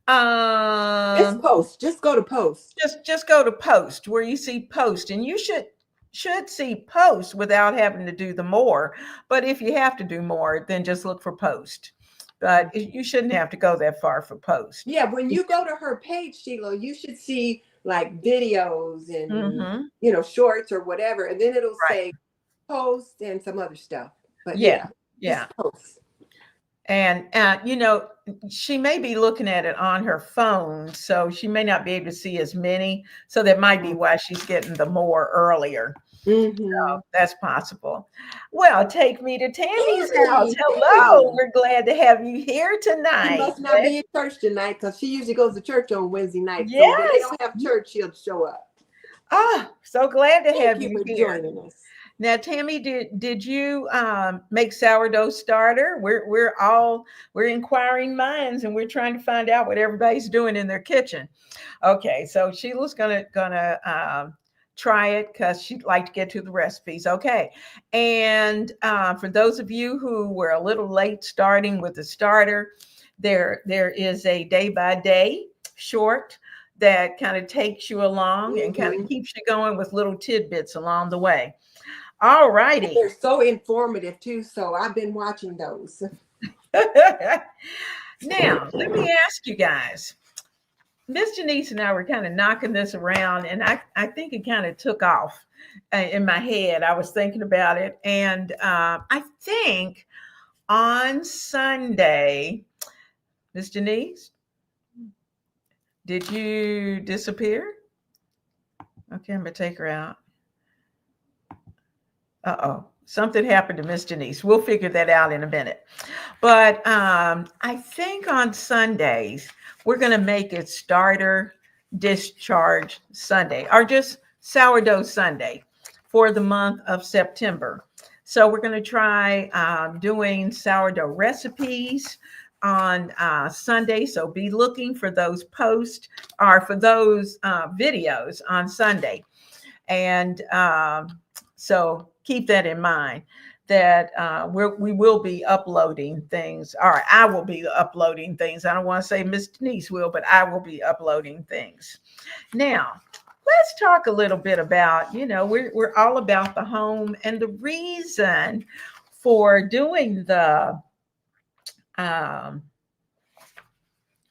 It's Um, post. Just go to post. just go to post where you see post, and you should see post without having to do the more. But if you have to do more, then just look for post. But you shouldn't have to go that far for post. Yeah, when you go to her page, Sheila, you should see like videos and Mm-hmm. shorts or whatever, and then it'll Right. say post and some other stuff. But Yeah. yeah, Yeah. just post. And she may be looking at it on her phone, so she may not be able to see as many. So that might be why she's getting the more earlier. Mm-hmm. That's possible. Well, take me to Tammy's house. Tammy, Hello. Tammy. We're glad to have you here She tonight. must not be in church tonight because she usually goes to church on Wednesday night. So when they Yes. don't have church, she'll show up. Ah, so glad to Thank have you you for here. joining us. Now, Tammy, did you make sourdough starter? We're inquiring minds, and we're trying to find out what everybody's doing in their kitchen. Okay, so Sheila's gonna try it because she'd like to get to the recipes. Okay, and for those of you who were a little late starting with the starter, there is a day by day short that kind of takes you along and kind of Mm-hmm. keeps you going with little tidbits along the way. All righty. They're so informative too. So I've been watching those. Now, let me ask you guys. Miss Janice and I were kind of knocking this around, and I think it kind of took off in my head. I was thinking about it, and I think on Sunday, Miss Janice, did you disappear? Okay, I'm gonna take her out. Uh-oh. Something happened to Miss Janice. We'll figure that out in a minute. But I think on Sundays, we're going to make it starter discharge Sunday or just sourdough Sunday for the month of September. So we're going to try doing sourdough recipes on Sunday. So be looking for those posts or for those videos on Sunday. And so keep that in mind that we will be uploading things, or I will be uploading things. I don't want to say Miss Denise will, but I will be uploading things. Now, let's talk a little bit about, we're all about the home, and the reason for doing um,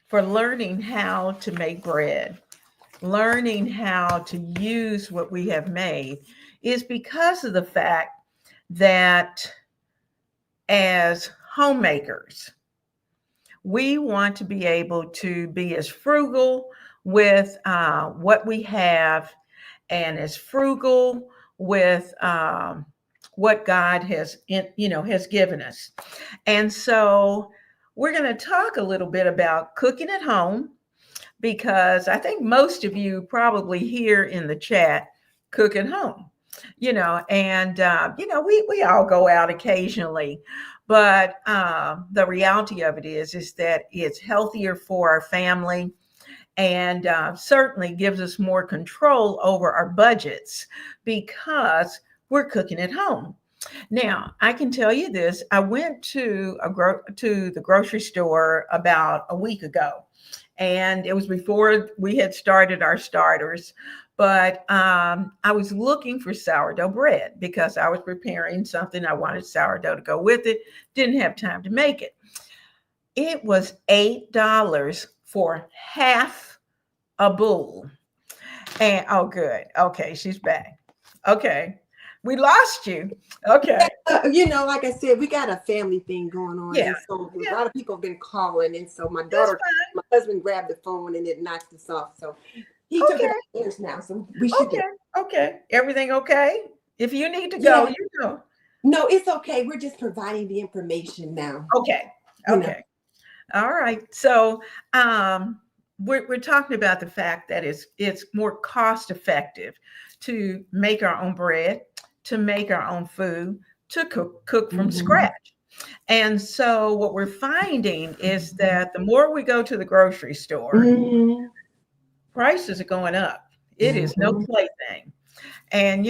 for learning how to make bread, learning how to use what we have made is because of the fact that as homemakers, we want to be able to be as frugal with what we have and as frugal with what God has given us. And so we're going to talk a little bit about cooking at home because I think most of you probably here in the chat cook at home, and we all go out occasionally, but the reality of it is that it's healthier for our family and certainly gives us more control over our budgets because we're cooking at home. Now, I can tell you this: I went to to the grocery store about a week ago, and it was before we had started our starters. But I was looking for sourdough bread because I was preparing something. I wanted sourdough to go with it. Didn't have time to make it. It was $8 for half a bowl. And oh, good. Okay, she's back. Okay, we lost you. Okay, Like I said, we got a family thing going on, yeah, and so a yeah, lot of people have been calling, and so that's fine. my husband grabbed the phone and it knocked us off. So he took it Okay, upstairs now, so we should be. okay, okay. Everything okay? If you need to go, Yeah, you go. no, it's okay. We're just providing the information now. Okay, You know. okay. All right. So we're talking about the fact that it's more cost effective to make our own bread, to make our own food, to cook from Mm-hmm. scratch. And so what we're finding is that the more we go to the grocery store, Mm-hmm. prices are going up. It is no Mm-hmm. plaything. And,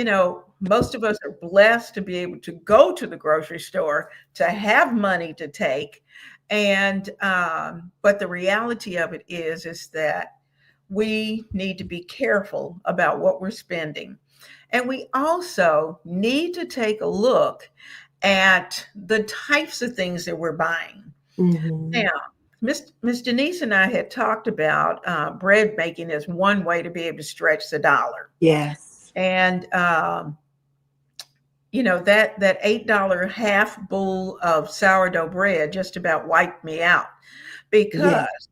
most of us are blessed to be able to go to the grocery store, to have money to take. And, but the reality of it is that we need to be careful about what we're spending. And we also need to take a look at the types of things that we're buying. Mm-hmm. Now, Miss Denise and I had talked about bread making as one way to be able to stretch the dollar. Yes. And that $8 half bowl of sourdough bread just about wiped me out Yes. because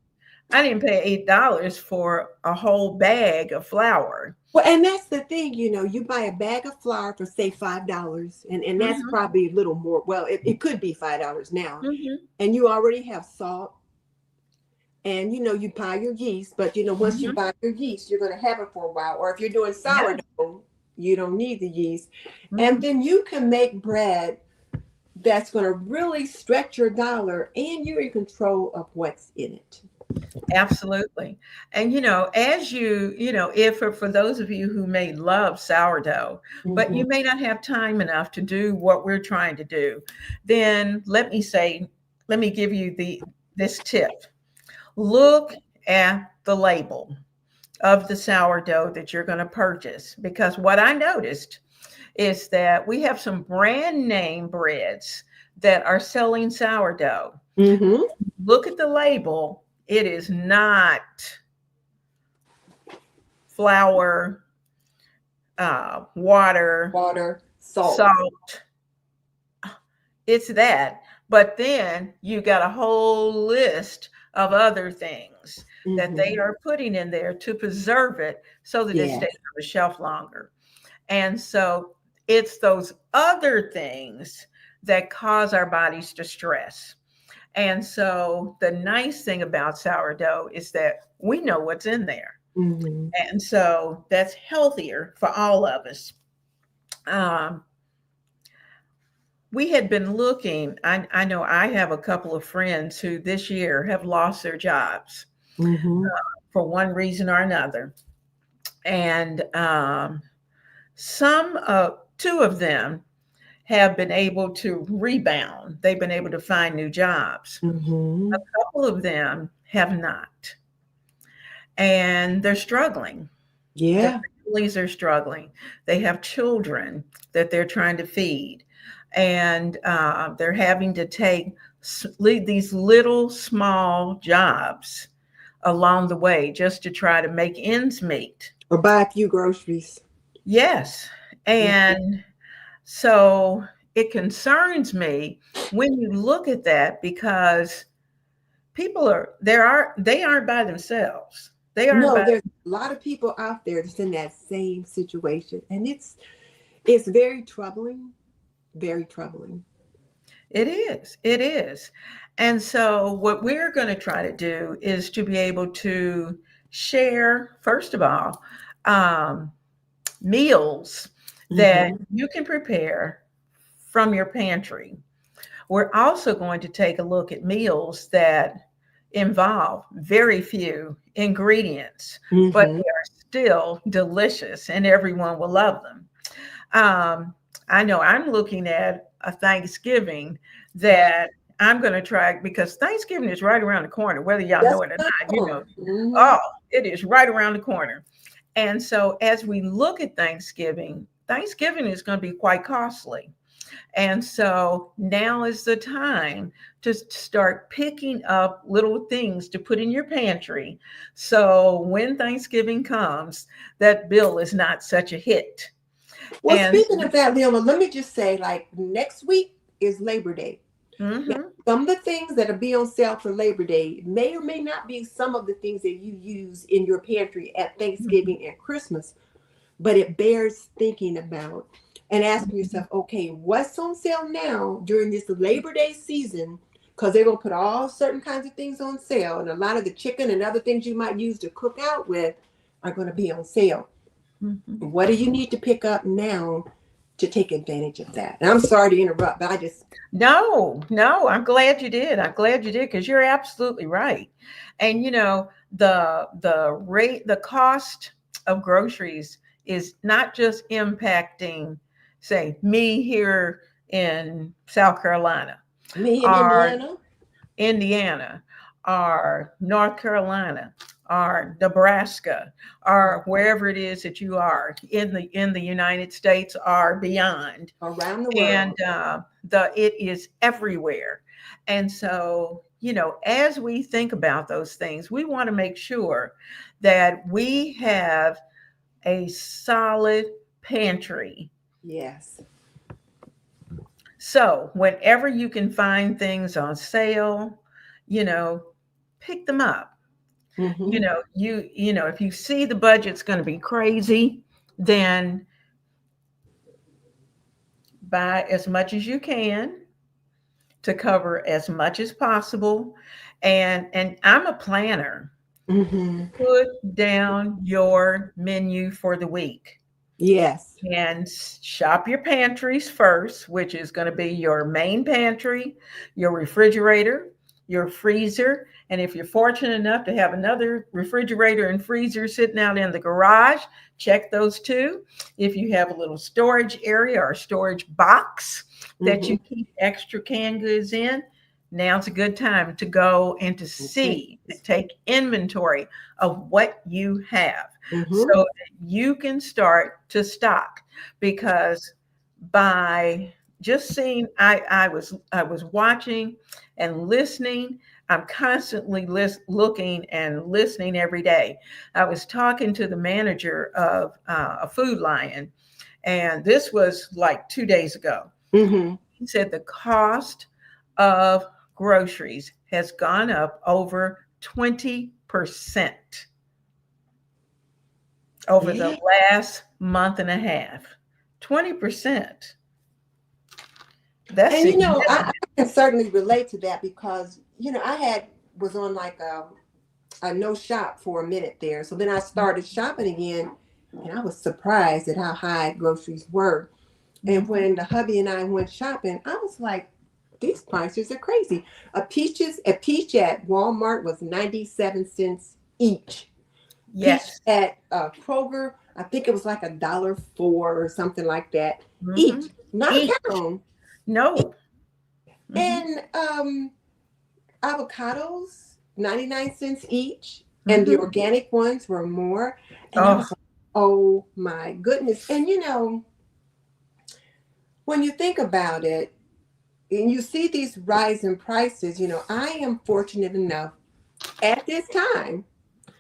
I didn't pay $8 for a whole bag of flour. Well, and that's the thing, you buy a bag of flour for say $5, and that's Hmm. probably a little more. Well, it could be $5 now, Hmm. and you already have salt, and you buy your yeast. But once you Hmm. buy your yeast, you're going to have it for a while. Or if you're doing Yeah. sourdough, you don't need the yeast, and Hmm. then you can make bread that's going to really stretch your dollar, and you're in control of what's in it. Absolutely. And as if for those of you who may love sourdough, but Hmm. you may not have time enough to do what we're trying to do, then let me give you this tip. Look at the label of the sourdough that you're going to purchase, because what I noticed is that we have some brand name breads that are selling sourdough. Hmm. Look at the label. It is not flour, water, Water, salt. salt. It's that. But then you got a whole list of other things that they Hmm. are putting in there to preserve it so that it stays Yes. on the shelf longer. And so it's those other things that cause our bodies to stress. And so the nice thing about sourdough is that we know what's in there. Hmm. And so that's healthier for all of us. Um, we had been looking, I know I have a couple of friends who this year have lost their jobs Hmm. for one reason or another. And two of them have been able to rebound. They've been able to find new jobs. A Hmm. couple of them have not. And they're struggling. Their Yeah. families are struggling. They have children that they're trying to feed. And they're having to take these little small jobs along the way just to try to make ends meet. Or buy a few groceries. Yes. And so it concerns me when you look at that, because they aren't by themselves. They aren't No, by. there's a lot of people out there that's in that same situation, and it's very troubling, very troubling. It is. It is. And so, what we're going to try to do is to be able to share, first of all, um, meals that Hmm. you can prepare from your pantry. We're also going to take a look at meals that involve very few ingredients, but Hmm. they are still delicious and everyone will love them. Um, I know I'm looking at a Thanksgiving that I'm going to try, because Thanksgiving is right around the corner, whether y'all know That's it or what not. I'm doing. Hmm. Oh, it is right around the corner. And so as we look at Thanksgiving is going to be quite costly. And so now is the time to start picking up little things to put in your pantry. So when Thanksgiving comes, that bill is not such a hit. Well, And speaking of that, Leona, let me just say, like next week is Labor Day. Now, mhm, some of the things that'll be on sale for Labor Day may or may not be some of the things that you use in your pantry at mhm, Thanksgiving and Christmas, but it bears thinking about and asking mhm, yourself, okay, what's on sale now during this Labor Day season? Because they're going to put all certain kinds of things on sale, and a lot of the chicken and other things you might use to cook out with are going to be on sale. mhm. What do you need to pick up now to take advantage of that? And I'm sorry to interrupt, but I just. No, no, I'm glad you did. I'm glad you did, because you're absolutely right. And the cost of groceries is not just impacting, say, me here in South Carolina, Me in or Indiana. Indiana, or North Carolina, or Nebraska, or wherever it is that you are in the United States or beyond. Around the And world. it is everywhere. And so, as we think about those things, we want to make sure that we have a solid pantry. Yes. So whenever you can find things on sale, you know pick them up. Mm-hmm. If you see the budget's going to be crazy, then buy as much as you can to cover as much as possible. And I'm a planner. Mm-hmm. Put down your menu for the week Yes. and shop your pantries first, which is going to be your main pantry, your refrigerator, your freezer. And if you're fortunate enough to have another refrigerator and freezer sitting out in the garage, check those too. If you have a little storage area or storage box that Mm-hmm. you keep extra canned goods in, now's a good time to go and to see and take inventory of what you have so Mm-hmm. that you can start to stock. Because by just seeing, I was watching and listening. I'm constantly looking and listening every day. I was talking to the manager of a Food Lion, and this was like 2 days ago. Mm-hmm. He said the cost of groceries has gone up over 20% over the Yeah. last month and a half. 20%. That's And I significant. can certainly relate to that because was on like a no shop for a minute there. So then I started shopping again, and I was surprised at how high groceries were. And Mhm. when the hubby and I went shopping, I was like, these prices are crazy. A peach at Walmart was 97 cents each. Peach Yes. at Kroger, I think it was like $1.04 or something like that each, Hmm. not a Each. pound. No. Hmm. And avocados, 99 cents each, and the Hmm. organic ones were more. And I Oh. was like, oh my goodness. And when you think about it, and you see these rising prices, I am fortunate enough at this time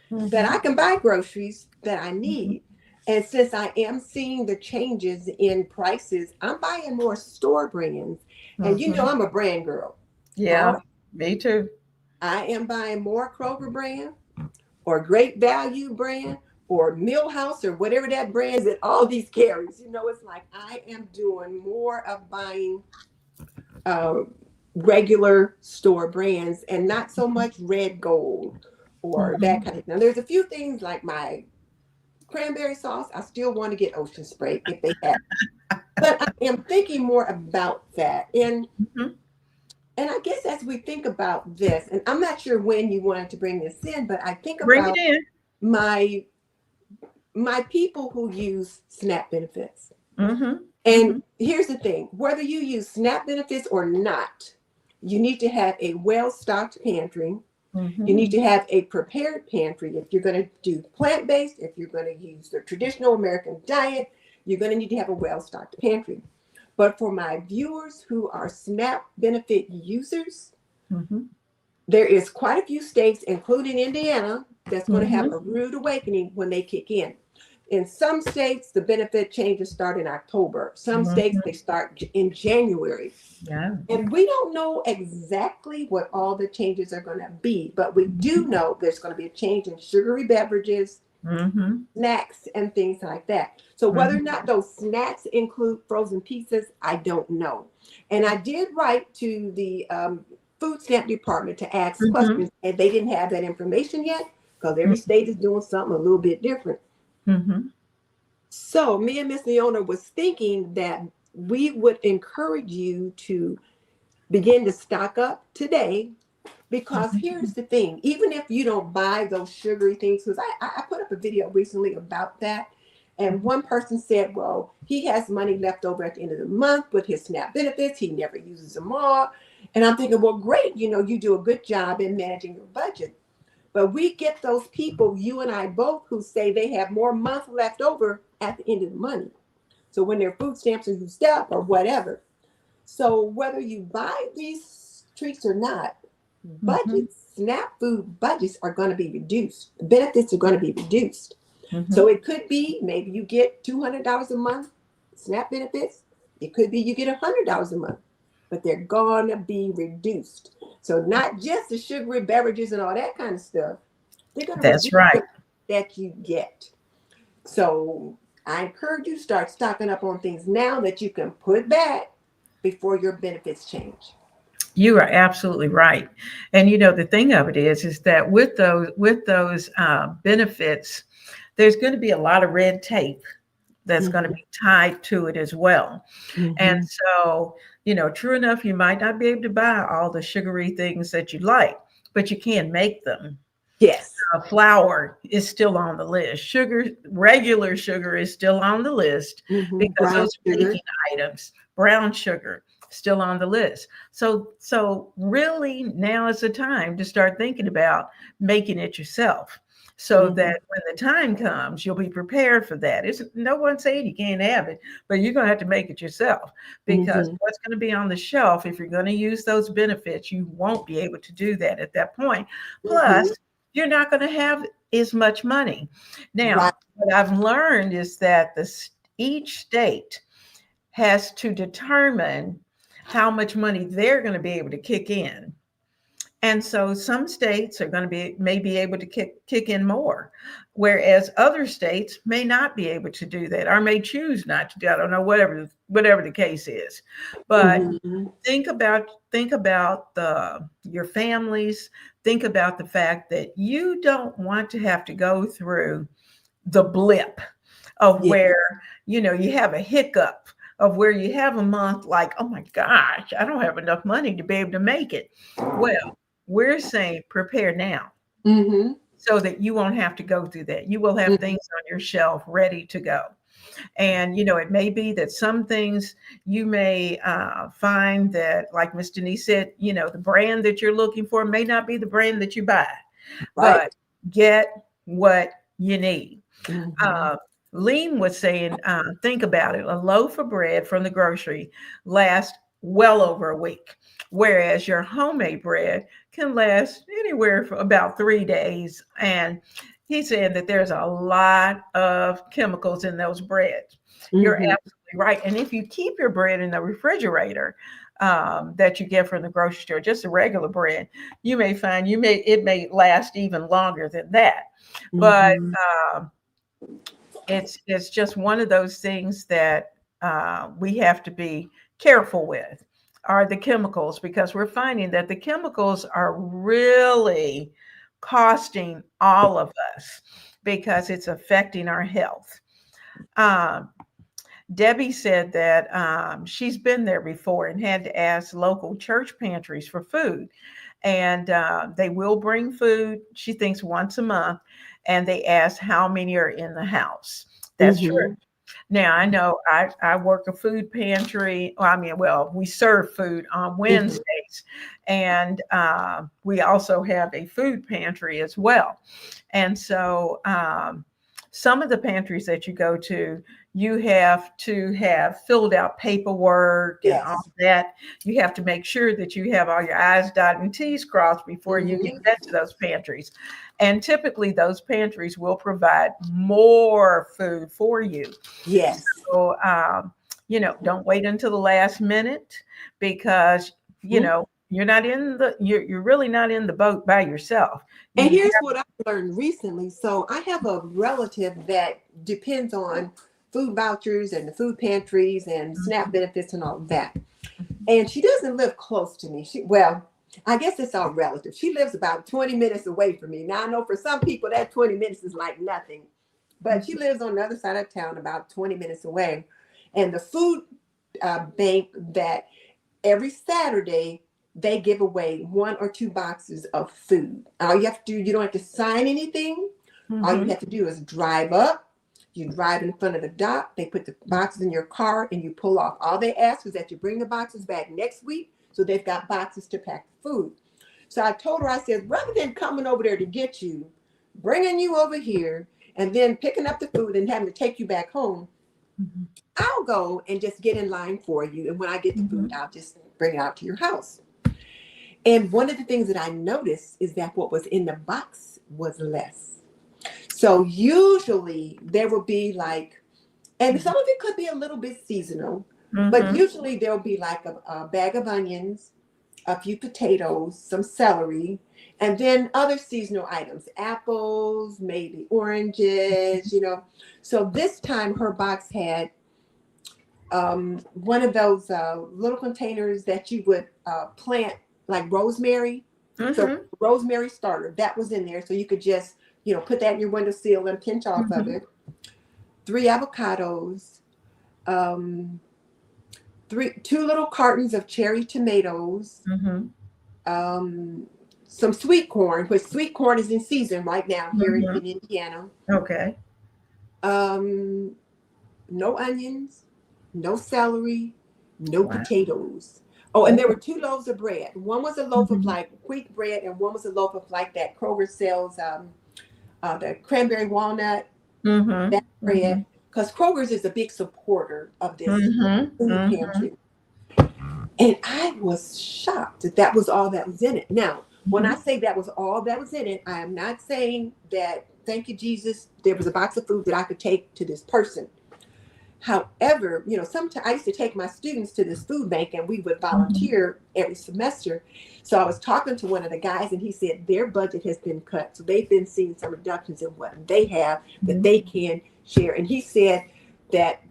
that I Hmm. can buy groceries that I Hmm. need. And since I am seeing the changes in prices, I'm buying more store brands. And Hmm. I'm a brand girl. Yeah. How Me too. I am buying more Kroger brand or Great Value brand or Millhouse or whatever that brand is that all these carries. It's like I am doing more of buying uh, regular store brands and not so much red gold or that Hmm. kind of. Now, there's a few things like my cranberry sauce. I still want to get Ocean Spray if they have, but I am thinking more about that. Hmm. And I guess as we think about this, and I'm not sure when you wanted to bring this in, but I think Bring it about in. my my people who use SNAP benefits. Hmm. And Hmm. here's the thing, whether you use SNAP benefits or not, you need to have a well-stocked pantry. You need Hmm. to have a prepared pantry. If you're going to do plant-based, if you're going to use the traditional American diet, you're going to need to have a well-stocked pantry. But for my viewers who are SNAP benefit users, Hmm. there is quite a few states, including Indiana, that's going to have Hmm. a rude awakening when they kick in. In some states, the benefit changes start in October. Some states, Hmm. they start in January. Yeah. And we don't know exactly what all the changes are going to be, but we do know there's going to be a change in sugary beverages, Hmm. snacks, and things like that. So whether or Hmm. not those snacks include frozen pizzas, I don't know. And I did write to the food stamp department to ask Hmm. questions, and they didn't have that information yet because every state is doing something a little bit different. Hmm. So me and Miss Leona was thinking that we would encourage you to begin to stock up today because here's the thing, even if you don't buy those sugary things, because I put up a video recently about that, and one person said, well, he has money left over at the end of the month with his SNAP benefits, he never uses them all. And I'm thinking, well, great, you do a good job in managing your budget. But we get those people, you and I both, who say they have more month left over at the end of the month. So when their food stamps are used up or whatever. So whether you buy these treats or not, Hmm. budgets, SNAP food budgets are going to be reduced. The benefits are going to be reduced. So Hmm. it could be maybe you get $200 a month SNAP benefits. It could be you get $100 a month, but they're going to be reduced. So not just the sugary beverages and all that kind of stuff, They're going to That's reduce right. the that you get. So I encourage you to start stocking up on things now that you can put back before your benefits change. You are absolutely right. And the thing of it is that with those benefits, there's going to be a lot of red tape that's going to Mm-hmm. be tied to it as well. And Mm-hmm. so, true enough, you might not be able to buy all the sugary things that you like, but you can make them. Yes. Flour is still on the list. Sugar, regular sugar is still on the list Mm-hmm. because Brown those are sugar. baking items. Brown sugar still on the list. So really now is the time to start thinking about making it yourself. So Mm-hmm. that when the time comes, you'll be prepared for that. It's no one saying you can't have it, but you're gonna have to make it yourself because Mm-hmm. what's going to be on the shelf, if you're going to use those benefits, you won't be able to do that at that point. Mm-hmm. Plus, you're not going to have as much money. Right. Now, what I've learned is that each state has to determine how much money they're going to be able to kick in. And so some states are going to may be able to kick in more, whereas other states may not be able to do that or may choose not to do. I don't know, whatever the case is. But Mm-hmm. think about the your families. Think about the fact that you don't want to have to go through the blip of Yeah. where you have a hiccup, of where you have a month like, oh my gosh, I don't have enough money to be able to make it. Well, we're saying prepare now Mm-hmm. so that you won't have to go through that. You will have things on your shelf ready to go. And it may be that some things you may find that, like Miss Denise said, the brand that you're looking for may not be the brand that you buy, Right. but get what you need. Mm-hmm. uh, Lean was saying, think about it. A loaf of bread from the grocery lasts well over a week, whereas your homemade bread can last anywhere for about 3 days. And he said that there's a lot of chemicals in those breads. You're Mm-hmm. absolutely right. And if you keep your bread in the refrigerator, that you get from the grocery store, just the regular bread, you may find it may last even longer than that. But Mm-hmm. um, it's just one of those things that we have to be careful with are the chemicals, because we're finding that the chemicals are really costing all of us because it's affecting our health. Um, Debbie said that she's been there before and had to ask local church pantries for food, and they will bring food. She thinks once a month, and they ask how many are in the house. That's true. Mm-hmm. Now I know I work a food pantry. Well, I mean, well, we serve food on Mm-hmm. Wednesdays, and we also have a food pantry as well. And so some of the pantries that you go to, you have to have filled out paperwork and all Yes. that. You have to make sure that you have all your I's dotted and T's crossed before you can Mm-hmm. get to those pantries. And typically, those pantries will provide more food for you. Yes. So, don't wait until the last minute, because, Mhm. you're really not in the boat by yourself. And You have, here's what I learned recently. So I have a relative that depends on food vouchers and the food pantries and SNAP benefits and all of that. And she doesn't live close to me. I guess it's all relative. She lives about 20 minutes away from me. Now I know for some people that 20 minutes is like nothing, but she lives on the other side of town, about 20 minutes away. And the food bank that every Saturday they give away 1 or 2 boxes of food. All you have to do, you don't have to sign anything. All you Mhm. have to do is drive up. You drive in front of the dock. They put the boxes in your car and you pull off. All they ask is that you bring the boxes back next week, so they've got boxes to pack food. So I told her, I said, rather than coming over there to get you, bringing you over here, and then picking up the food and having to take you back home, Mhm. I'll go and just get in line for you. And when I get the food, Mhm. I'll just bring it out to your house. And one of the things that I noticed is that what was in the box was less. So usually there will be like, and some of it could be a little bit seasonal, but Mhm. usually there'll be like a bag of onions, a few potatoes, some celery, And then other seasonal items, apples, maybe oranges, you know. So this time her box had one of those little containers that you would plant like rosemary. So Mm-hmm. rosemary starter, that was in there. So you could just, you know, put that in your windowsill and pinch off of Mm-hmm. it. 3 avocados, um, two little cartons of cherry tomatoes, Mm-hmm. um, some sweet corn, which sweet corn is in season right now here Mm-hmm. in Indiana. Okay. Um, no onions, no celery, no Wow. potatoes. Oh, and there Oh. were 2 loaves of bread. One was a loaf of Mm-hmm. like wheat bread, and one was a loaf of like that Kroger sells, the cranberry walnut, that Mm-hmm. Mm-hmm. bread. Because Kroger's is a big supporter of this Mm-hmm. food Mm-hmm. pantry. And I was shocked that that was all that was in it. Now, when I Mm-hmm. say that was all that was in it, I am not saying that, thank you, Jesus, there was a box of food that I could take to this person. However, you know, sometimes I used to take my students to this food bank and we would Mm-hmm. volunteer every semester. So I was talking to one of the guys and he said their budget has been cut. So they've been seeing some reductions in what they have that they can share. And he said that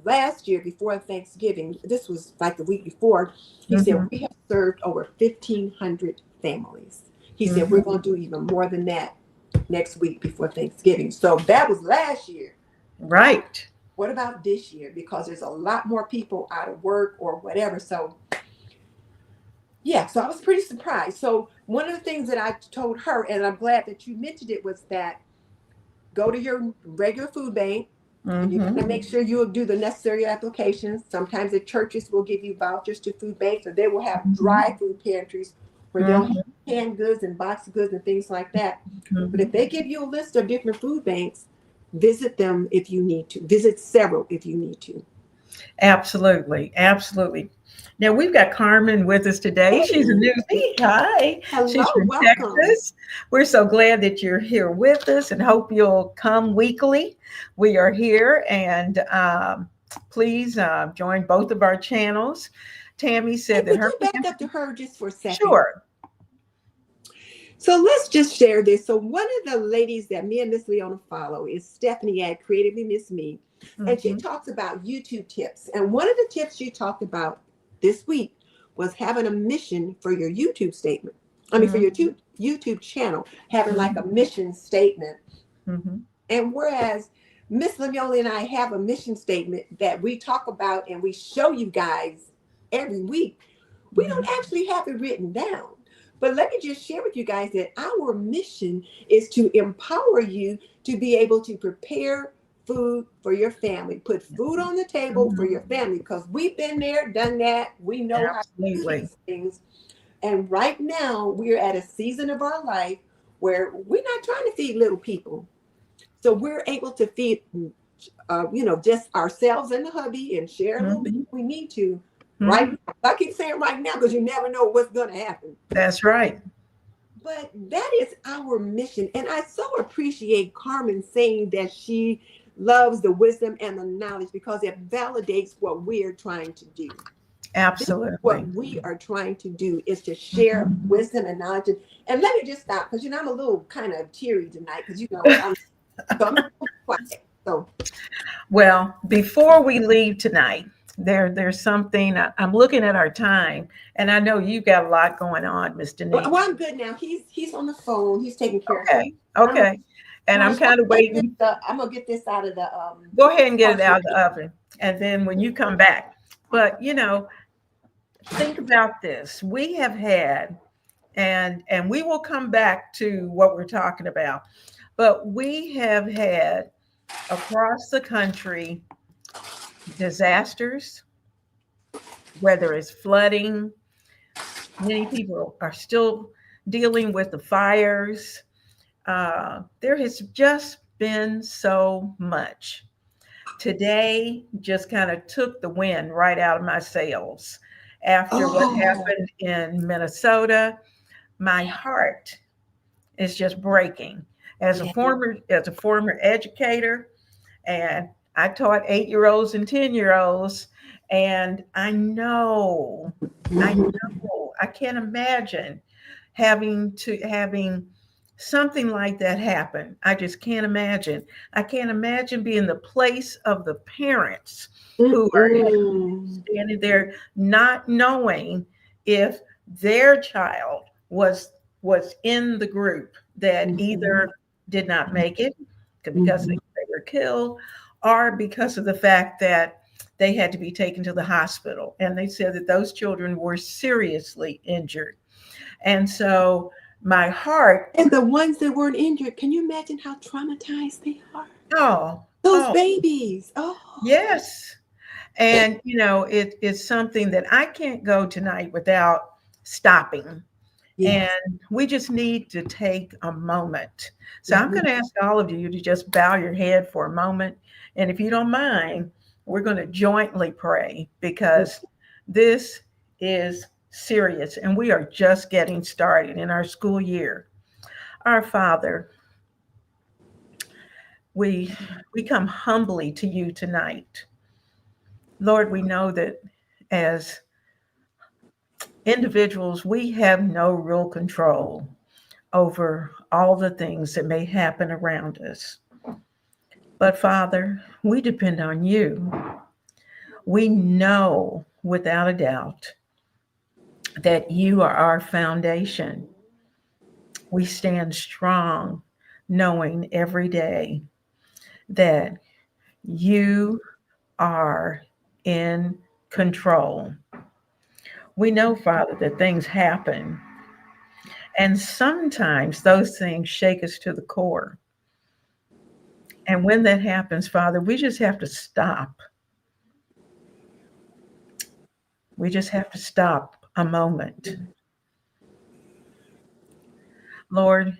last year before Thanksgiving, this was like the week before, he said, Mm-hmm. we have served over 1,500 families. He said, we're Mm-hmm. going to do even more than that next week before Thanksgiving. So that was last year. Right. What about this year? Because there's a lot more people out of work or whatever. So, yeah, so I was pretty surprised. So, one of the things that I told her, and I'm glad that you mentioned it, was that go to your regular food bank and you got Mm-hmm. to make sure you'll do the necessary applications. Sometimes the churches will give you vouchers to food banks, or they will have Mm-hmm. dry food pantries where they'll have Mm-hmm. canned goods and boxed goods and things like that. But Mm-hmm. if they give you a list of different food banks, visit them if you need to. Visit several if you need to. Absolutely. Absolutely. Now we've got Carmen with us today. She's a Hey, newsie. Hi. She's hello, from welcome. Texas. We're so glad that you're here with us and hope you'll come weekly. We are here and please join both of our channels. Tammy Hey, said that could her you back up to family, her just for a second? sure. So let's just share this. So one of the ladies that me and Miss Leona follow is Stephanie at Creatively Miss Me, and she Mhm. talks about YouTube tips. And one of the tips she talked about this week was having a mission for your YouTube statement. I mean, for your Mhm. YouTube channel, having like a Mhm. mission statement. Mhm. And whereas Miss Leona and I have a mission statement that we talk about and we show you guys every week, we don't Mhm. actually have it written down. But let me just share with you guys that our mission is to empower you to be able to prepare food for your family, put food on the table for your Mhm. family, because we've been there, done that. We know how to do Absolutely. these things. And right now, we're at a season of our life where we're not trying to feed little people. So we're able to feed, just ourselves and the hubby and share a little bit Mhm. if we need to. Right Mhm. now. I keep saying right now because you never know what's going to happen. That's right. But that is our mission. And I so appreciate Carmen saying that she loves the wisdom and the knowledge because it validates what we're trying to do. This is what Absolutely. we are trying to do is to share Mhm. wisdom and knowledge. And let me just stop because I'm a little kind of teary tonight because I'm quiet. So Well, before we leave tonight, there's something I'm looking at our time, and I know you've got a lot going on, Miss well, Denise. I'm good now. He's on the phone. He's taking care of Okay, something. okay, and I'm Gosh, kind of waiting. I'm gonna get this out of the Go ahead and get it parchment out of the oven, and then when you come back. But think about this. We have had, and we will come back to what we're talking about. But we have had across the country disasters, whether it's flooding. Many people are still dealing with the fires. There has just been so much. Today just kind of took the wind right out of my sails after what Oh, happened in Minnesota. My heart is just breaking. yeah. As a former educator, and I taught 8-year-olds and 10-year-olds, and I Mhm. know, I can't imagine having something like that happen. I just can't imagine. I can't imagine being the place of the parents who are Mm-mm. standing there not knowing if their child was in the group that Mhm. either did not make it because Mhm. they were killed, or because of the fact that they had to be taken to the hospital. And they said that those children were seriously injured. And so my heart, And the ones that weren't injured, can you imagine how traumatized they are? oh, Those oh, babies. Oh, yes. And, it's something that I can't go tonight without stopping. And yes. we just need to take a moment. So I'm Mhm. going to ask all of you to just bow your head for a moment. And if you don't mind, we're going to jointly pray because this is serious and we are just getting started in our school year. Our Father, we we come humbly to you tonight. Lord, we know that as individuals, we have no real control over all the things that may happen around us. But Father, we depend on you. We know without a doubt that you are our foundation. We stand strong knowing every day that you are in control. We know, Father, that things happen, and sometimes those things shake us to the core. And when that happens, Father, we just have to stop. We just have to stop a moment. Lord,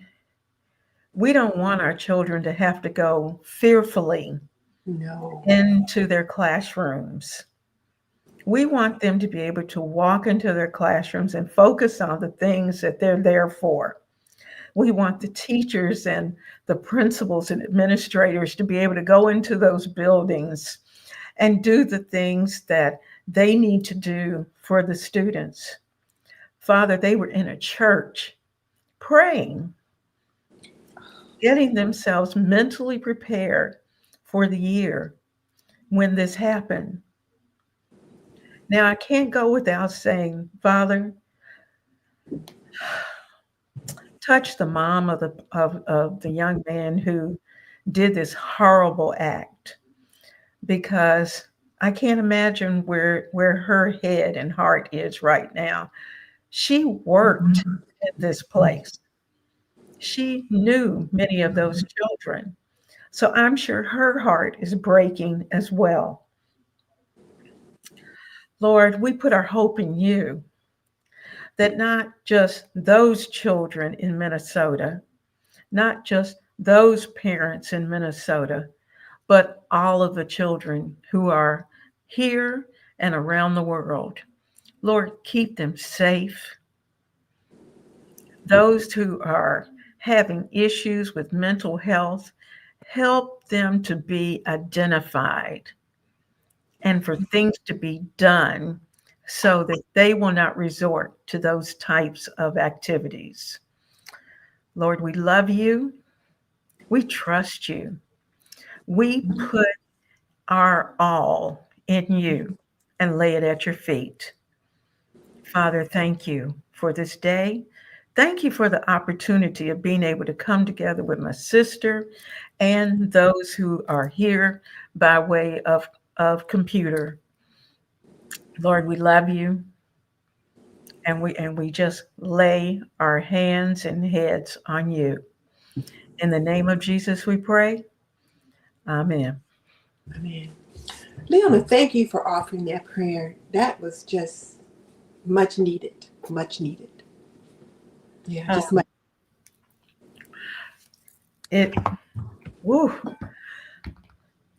we don't want our children to have to go fearfully No. into their classrooms. We want them to be able to walk into their classrooms and focus on the things that they're there for. We want the teachers and the principals and administrators to be able to go into those buildings and do the things that they need to do for the students. Father, they were in a church praying, getting themselves mentally prepared for the year when this happened. Now, I can't go without saying, Father, touch the mom of the young man who did this horrible act, because I can't imagine where her head and heart is right now. She worked in this place. She knew many of those children. So I'm sure her heart is breaking as well. Lord, we put our hope in you that not just those children in Minnesota, not just those parents in Minnesota, but all of the children who are here and around the world. Lord, keep them safe. Those who are having issues with mental health, help them to be identified and for things to be done so that they will not resort to those types of activities. Lord, we love you. We trust you. We put our all in you and lay it at your feet. Father, thank you for this day. Thank you for the opportunity of being able to come together with my sister and those who are here by way of computer. Lord, we love you, and we just lay our hands and heads on you. In the name of Jesus we pray. Amen. Amen. Leona, thank you for offering that prayer. That was just much needed. Much needed. Yeah, Uh, just much. it woo,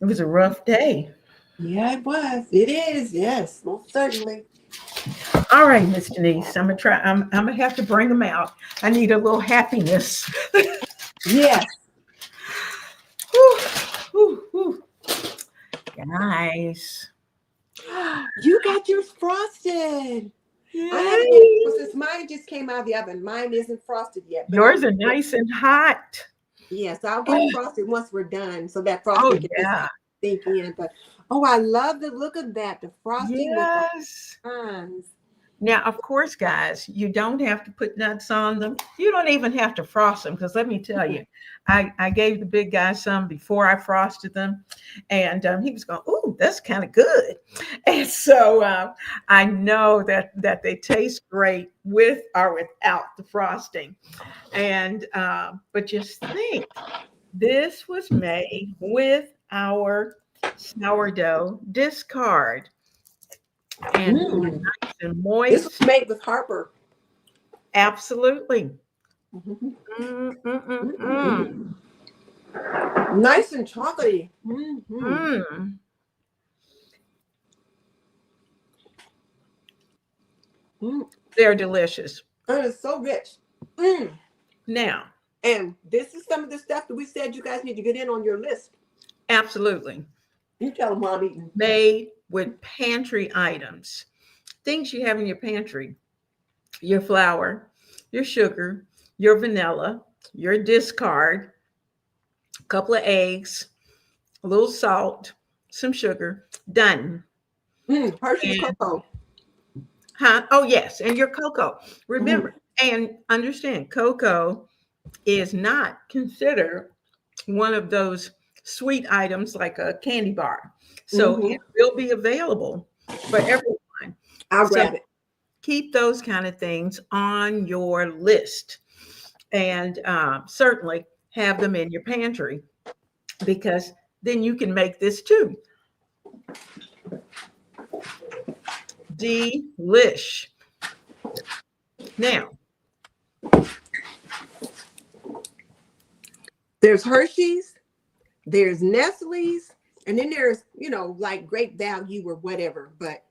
it was a rough day. Yeah, it was. It is. Yes, most certainly. All right, Miss Denise, I'm gonna try. I'm gonna have to bring them out. I need a little happiness. Yes. Whew, whew, whew. Guys, You got yours frosted. I haven't had it. Yay. Well, since mine just came out of the oven, mine isn't frosted yet, but Yours are nice and hot. yes, I'll get it Oh, frosted once we're done, so that oh frosting can just yeah. sink in. But oh, I love the look of that, the frosting with the Yes. icons. Now, of course, guys, you don't have to put nuts on them. You don't even have to frost them because let me tell you, I gave the big guy some before I frosted them, and he was going, "Ooh, that's kind of good." And so I know that they taste great with or without the frosting. And but just think, this was made with our sourdough discard, and they were Mm. nice and This was moist. made with Harper. Absolutely. Mhm. Mm, mm, mm, mm, Mm. Nice and chocolatey. Mm-hmm. mm. Mm. They're delicious. And it's so rich. Mm. Now, And this is some of the stuff that we said you guys need to get in on your list. absolutely. You tell them what I'm eating. Made with pantry items, things you have in your pantry: your flour, your sugar, your vanilla, your discard, a couple of eggs, a little salt, some sugar, done. Mm. Hershey's And cocoa. huh? Oh yes, and your cocoa. Mm. Remember and understand, cocoa is not considered one of those sweet items like a candy bar. So Mm-hmm. it will be available for everyone. I'll So grab it. keep those kind of things on your list, and certainly have them in your pantry, because then you can make this too. Delish. Now, There's Hershey's, there's Nestle's, and then there's, like Great Value or whatever. But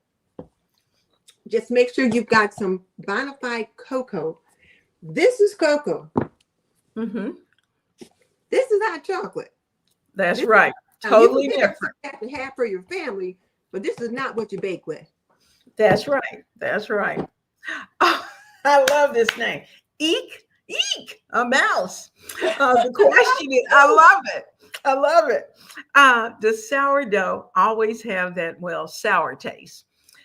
just make sure you've got some bona fide cocoa. This is cocoa. mhm, This is hot chocolate. that's This right. you can Totally pick up some different. that to have for your family, but this is not what you bake with. That's right. That's right. Oh, I love this name. Eek, eek, a mouse. The question is, I love it. I love it. The sourdough always have that, well, sour taste.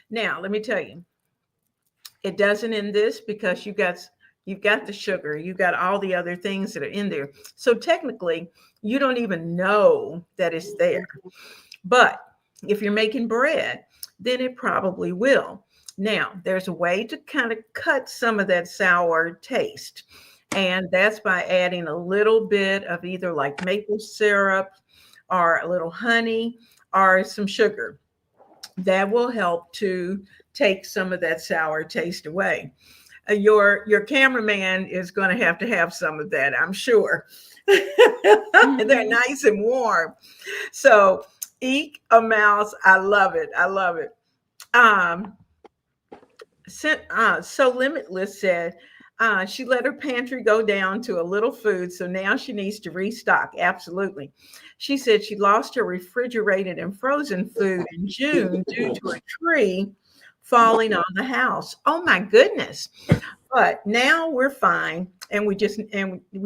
Now, let me tell you, it doesn't in this because you've got the sugar, you've got all the other things that are in there. So technically, you don't even know that it's there. But if you're making bread, then it probably will. Now, there's a way to kind of cut some of that sour taste, and that's by adding a little bit of either like maple syrup or a little honey or some sugar. That will help to take some of that sour taste away. Your cameraman is going to have some of that, I'm sure. They're Mhm. nice and warm. So, eek a mouse. I love it. I love it. Um, so Limitless said she let her pantry go down to a little food, so now she needs to restock. Absolutely. She said she lost her refrigerated and frozen food in June due to a tree falling on the house. Oh my goodness. But now we're fine, and we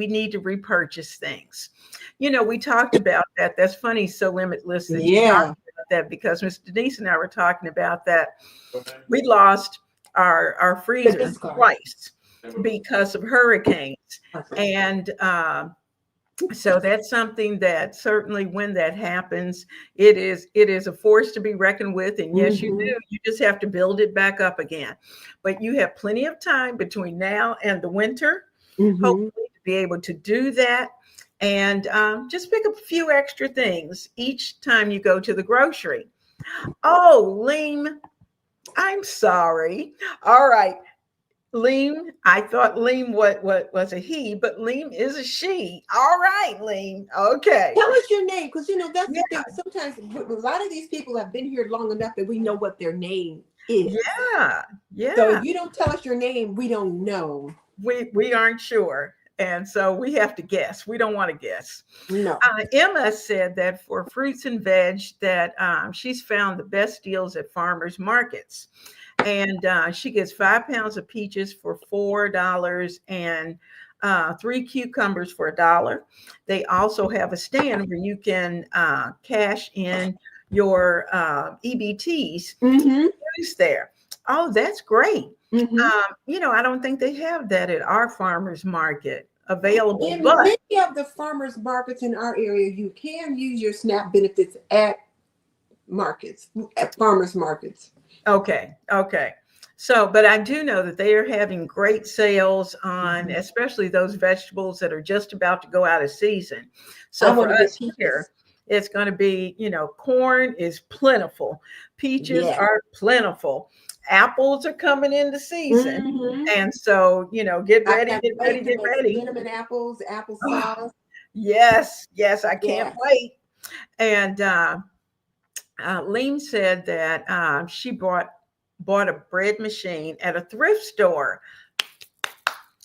need to repurchase things. We talked about that. That's funny, so Limitless, that you talked Yeah. about that, because Miss Denise and I were talking about that. We lost our The freezer discard. twice because of hurricanes, Okay. and so that's something that certainly, when that happens, it is a force to be reckoned with. And yes, you Mm-hmm. do. You just have to build it back up again. But you have plenty of time between now and the winter, Mm-hmm. hopefully, to be able to do that. And just pick up a few extra things each time you go to the grocery. Oh, Lean, I'm sorry. All right. Lean, I thought Lean what was a he, but Lean is a she. All right, Lean. Okay. Tell us your name, because that's the Yeah, thing. Sometimes a lot of these people have been here long enough that we know what their name is. yeah, So yeah. if you don't tell us your name, we don't know. We aren't sure. And so we have to guess. We don't want to guess. No. Emma said that for fruits and veg, that she's found the best deals at farmers markets. And she gets 5 pounds of peaches for $4 and 3 cucumbers for $1. They also have a stand where you can cash in your EBTs Mm-hmm. there. Oh, that's great. Mm-hmm. I don't think they have that at our farmers market available, In but many of the farmers markets in our area, you can use your SNAP benefits at markets, at farmers markets. okay. So, but I do know that they are having great sales on, Mhm. especially those vegetables that are just about to go out of season. I So want for to get us here, peaches. it's going to be, corn is plentiful, peaches Yeah. are plentiful, apples are coming into season. Mm-hmm. And so, get I ready, can't get ready, wait to get make ready. cinnamon apples, Oh, applesauce. yes, I can't Yes. wait. And Lean said that she bought a bread machine at a thrift store.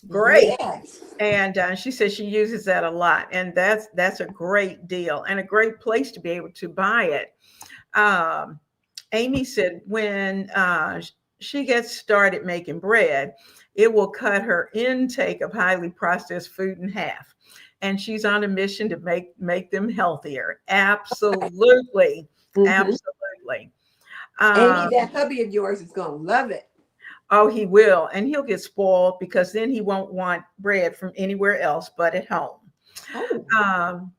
Great. Yes. And she says she uses that a lot, and that's a great deal and a great place to be able to buy it. Um, Amy said when she gets started making bread, it will cut her intake of highly processed food in half. And she's on a mission to make them healthier. Absolutely. Mm-hmm. Absolutely. Amy, Um, that hubby of yours is gonna love it. oh, he will. And he'll get spoiled because then he won't want bread from anywhere else but at home. Oh. Um,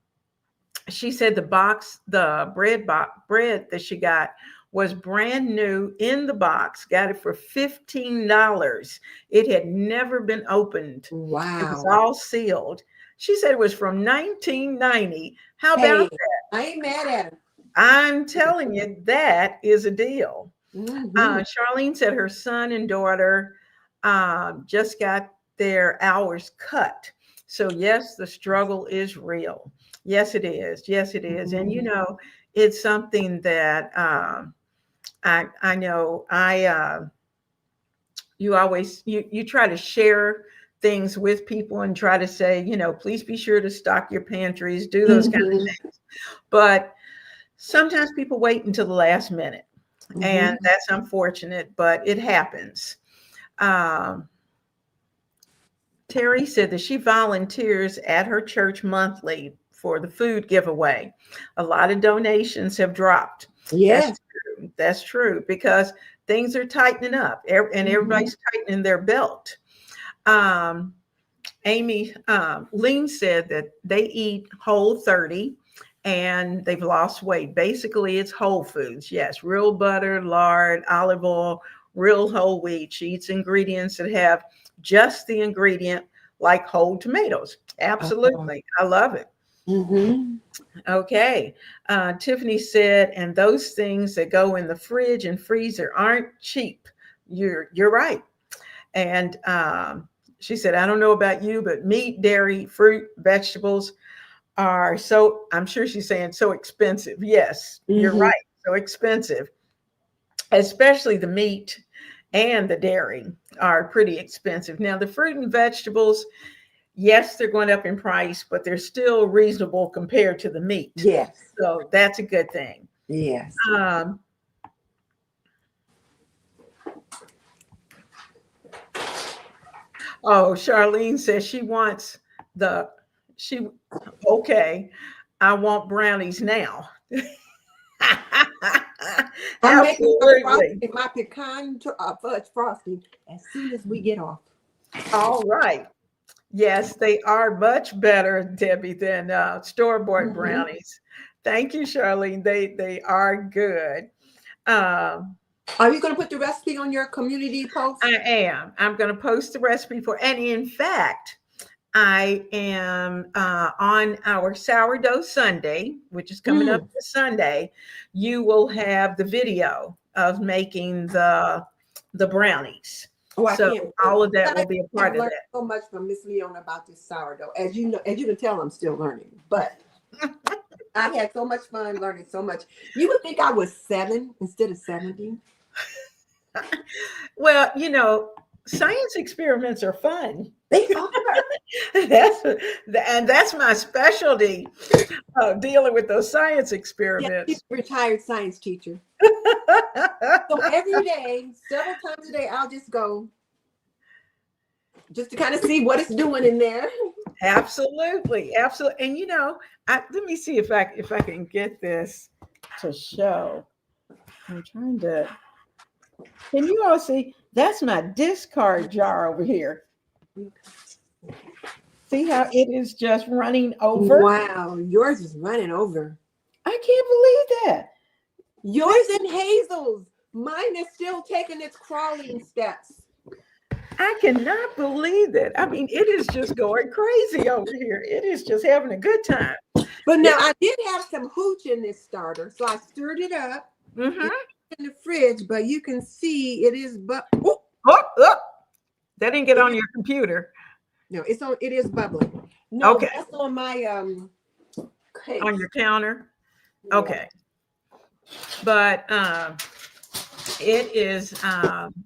she said the bread that she got was brand new in the box. Got it for $15. It had never been opened. It was Wow. all sealed. She said it was from 1990. How about Hey, that? I ain't mad at him. I'm telling you, that is a deal. Mm-hmm. Charlene said her son and daughter just got their hours cut. So, yes, the struggle is real. Yes, it is. Yes, it is. And, it's something that I know you try to share things with people and try to say, please be sure to stock your pantries, do those kind of Mm-hmm. things. But sometimes people wait until the last minute. Mm-hmm. And that's unfortunate, but it happens. Um, Terry said that she volunteers at her church monthly for the food giveaway. A lot of donations have dropped. That's Yes. true. That's true because things are tightening up and Mm-hmm. everybody's tightening their belt. Um, Amy Lean said that they eat Whole30 and they've lost weight. Basically, it's whole foods. Yes, real butter, lard, olive oil, real whole wheat. She eats ingredients that have just the ingredient like whole tomatoes. Absolutely. I love it. Mm-hmm. Okay. Tiffany said, and those things that go in the fridge and freezer aren't cheap. You're right. And she said, I don't know about you, but meat, dairy, fruit, vegetables are so, I'm sure she's saying so expensive. Yes, you're Mm-hmm. right. So expensive, especially the meat and the dairy are pretty expensive. Now, the fruit and vegetables, yes, they're going up in price, but they're still reasonable compared to the meat. Yes. So that's a good thing. Yes. Um, oh, Charlene says she, okay, I want brownies now. I'm making my Absolutely. frosting, my pecan fudge frosting as soon as we get off. All right. Yes, they are much better, Debbie, than store-bought Mm-hmm. brownies. Thank you, Charlene. They are good. Um, Are you going to put the recipe on your community post? I am. I'm going to post the recipe and in fact, I am on our sourdough Sunday, which is coming up Mm. this Sunday. You will have the video of making the brownies. Oh, I So can't wait. all of that I will be a have part of learned that. so much from Miss Leona about this sourdough. As you know, as you can tell, I'm still learning. But I had so much fun learning so much. You would think I was 7 instead of 70. Well, science experiments are fun. They are. That's my specialty, dealing with those science Yeah, she's experiments. a retired science teacher. So every day, several times a day, I'll just go just to kind of see what it's doing in there. Absolutely, absolutely. And let me see if I can get this to show. I'm trying to. Can you all see? That's my discard jar over here. See how it is just running over? Wow, yours is running over. I can't believe that. Yours and Hazel's. Mine is still taking its crawling steps. I cannot believe that. I mean, it is just going crazy over here. It is just having a good time. But now I did have some hooch in this starter, so I stirred it up Mm-hmm. in the fridge. But you can see it is Oh, that didn't get on your computer. no, it's on. It is bubbling. No, Okay. that's on my case. On your counter. Yeah. Okay. But it is.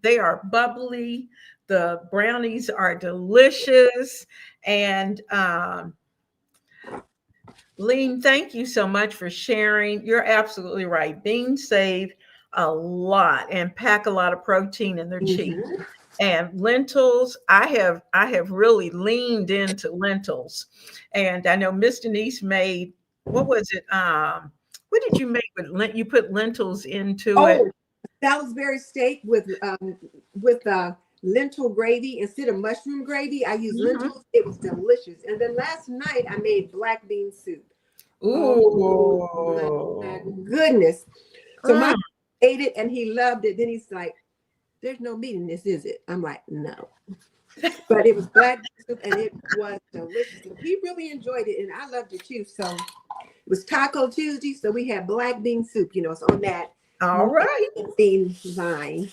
They are bubbly. The brownies are delicious, and Lean, thank you so much for sharing. You're absolutely right. Beans save a lot and pack a lot of protein, and they're cheap. Mhm. And lentils, I have really leaned into lentils. And I know Miss Denise made, what was it? What did you make with you put lentils into it? Oh, Salisbury steak with lentil gravy instead of mushroom gravy. I used Mhm. lentils. It was delicious. And then last night I made black bean soup. Oh my Ooh. goodness! So my Mm. ate it and he loved it. Then he's like, "There's no meat in this, is it?" I'm like, "No." But it was black bean soup and it was delicious. And he really enjoyed it, and I loved it too. So it was Taco Tuesday, so we had black bean soup. It's on that All right. theme line.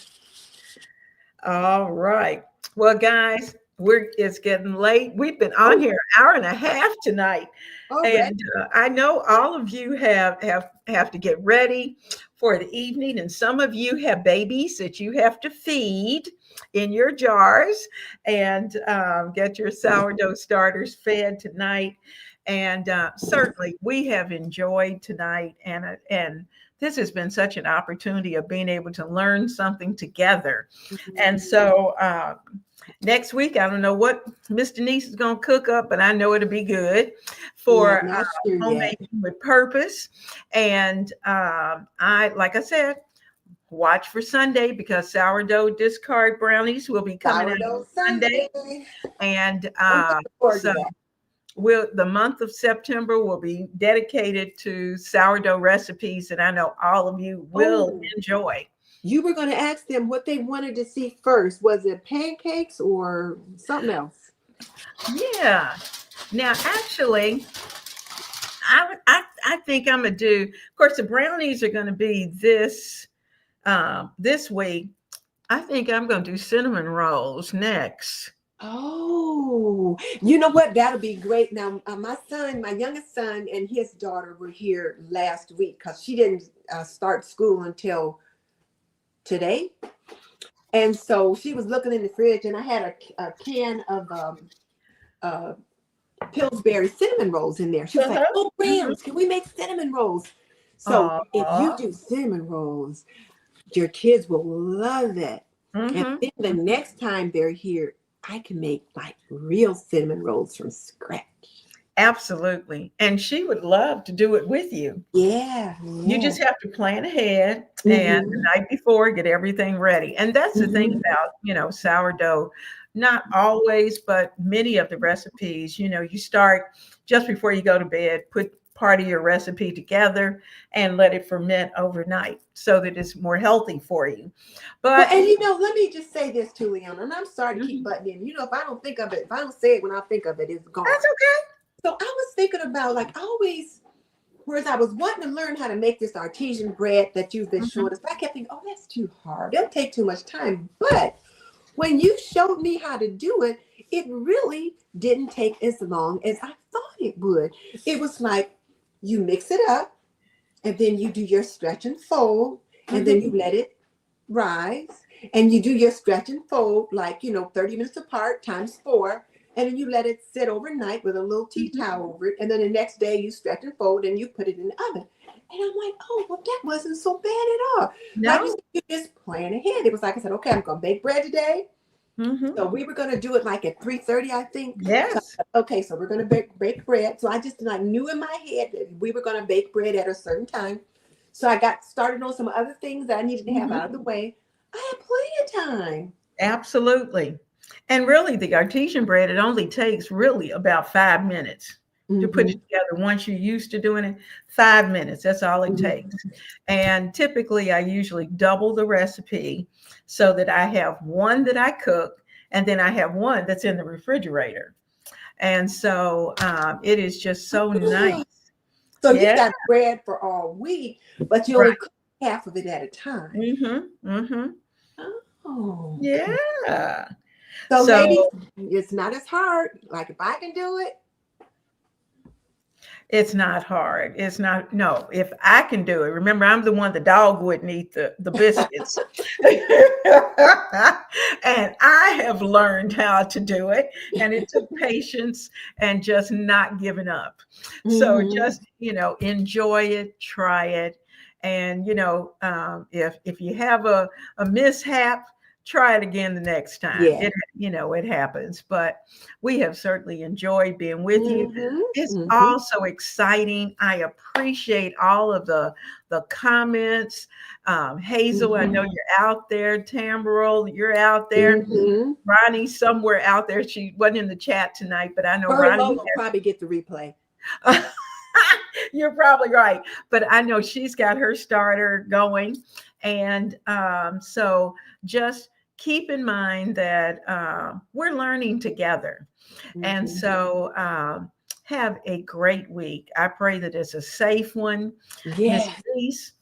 All right. Well, guys, it's getting late. We've been on here an hour and a half tonight. Already. And I know all of you have to get ready for the evening, and some of you have babies that you have to feed in your jars, and get your sourdough starters fed tonight. And certainly, we have enjoyed tonight, and this has been such an opportunity of being able to learn something together. And so next week, I don't know what Miss Denise is going to cook up, but I know it'll be good for Not sure yet. Homemaking with Purpose. And like I said, watch for Sunday, because sourdough discard brownies will be coming out Sourdough on Sunday. Sunday. And I'm looking forward to so that. the month of September will be dedicated to sourdough recipes, and I know all of you will enjoy. You were going to ask them what they wanted to see first. Was it pancakes or something else? Yeah. Now, actually, I think I'm gonna do. Of course, the brownies are going to be this week. I think I'm going to do cinnamon rolls next. Oh, you know what? That'll be great. Now, my youngest son, and his daughter were here last week because she didn't start school until today. And so she was looking in the fridge, and I had a can of Pillsbury cinnamon rolls in there. She was like, "Oh, Rams, can we make cinnamon rolls?" So if you do cinnamon rolls, your kids will love it. And then the next time they're here, I can make like real cinnamon rolls from scratch. Absolutely. And she would love to do it with you. Yeah. You just have to plan ahead and the night before get everything ready. And that's the thing about, sourdough. Not always, but many of the recipes, you start just before you go to bed, put part of your recipe together and let it ferment overnight so that it's more healthy for you. But and let me just say this too, Leon, and I'm sorry to keep butting in. If I don't think of it, if I don't say it when I think of it, it's gone. That's okay. So I was thinking about whereas I was wanting to learn how to make this artesian bread that you've been showing us, but I kept thinking, oh, that's too hard. It'll take too much time. But when you showed me how to do it, it really didn't take as long as I thought it would. It was like you mix it up, and then you do your stretch and fold, and then you let it rise, and you do your stretch and fold 30 minutes apart times 4. and then you let it sit overnight with a little tea Mhm. towel over it, and then the next day you stretch and fold and you put it in the oven. And I'm like, oh, well, that wasn't so bad at all. Like you No. said, you just plan ahead. It was like I said, okay, I'm gonna bake bread today. Hmm. So we were gonna do it like at 3:30, I think. So Yes. okay, so we're gonna bake bread. So I just like knew in my head that we were gonna bake bread at a certain time. So I got started on some other things that I needed to have Hmm. out of the way. I had plenty of time. Absolutely. And really, the artesian bread, it only takes really about 5 minutes to put it Mm-hmm. together. Once you're used to doing it, 5 minutes, that's all it takes. Mm-hmm. And typically, I usually double the recipe so that I have one that I cook and then I have one that's in the refrigerator. And so it is just so nice. So you Yeah. got bread for all week, but you only Right. cook half of it at a time. Mm-hmm. Mm-hmm. Oh, okay. Yeah. So, So ladies, it's not as hard. Like if I can do it, it's not hard. It's not, no, if I can do it. Remember, I'm the one the dog wouldn't eat the biscuits. And I have learned how to do it. And it took patience and just not giving up. So hmm, just, enjoy it, try it. And, if you have a mishap, try it again the next time. yeah, It happens. But we have certainly enjoyed being with you. hmm, It's hmm, also exciting. I appreciate all of the comments. Hazel, I know hmm, you're out there. Tamara, you're out there. hmm. Ronnie, somewhere out there. She wasn't in the chat tonight, but I know Her and Ronnie Lola will probably get the replay. has. You're probably right, but I know she's got her starter going, and so just keep in mind that we're learning together. And Hmm. so have a great week. I pray that it's a safe one. Miss Yes, Reese,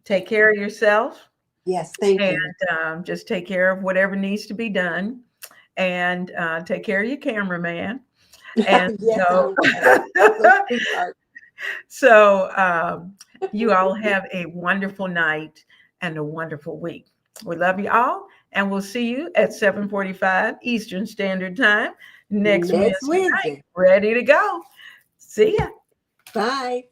take care of yourself yes, thank and you. just take care of whatever needs to be done. And take care of your cameraman. And Yes, I so, will. So, sweetheart. so you all have a wonderful night and a wonderful week. We love you all, and we'll see you at 7:45 Eastern Standard Time next Next Wednesday night. Wednesday. Ready to go. See ya. Bye.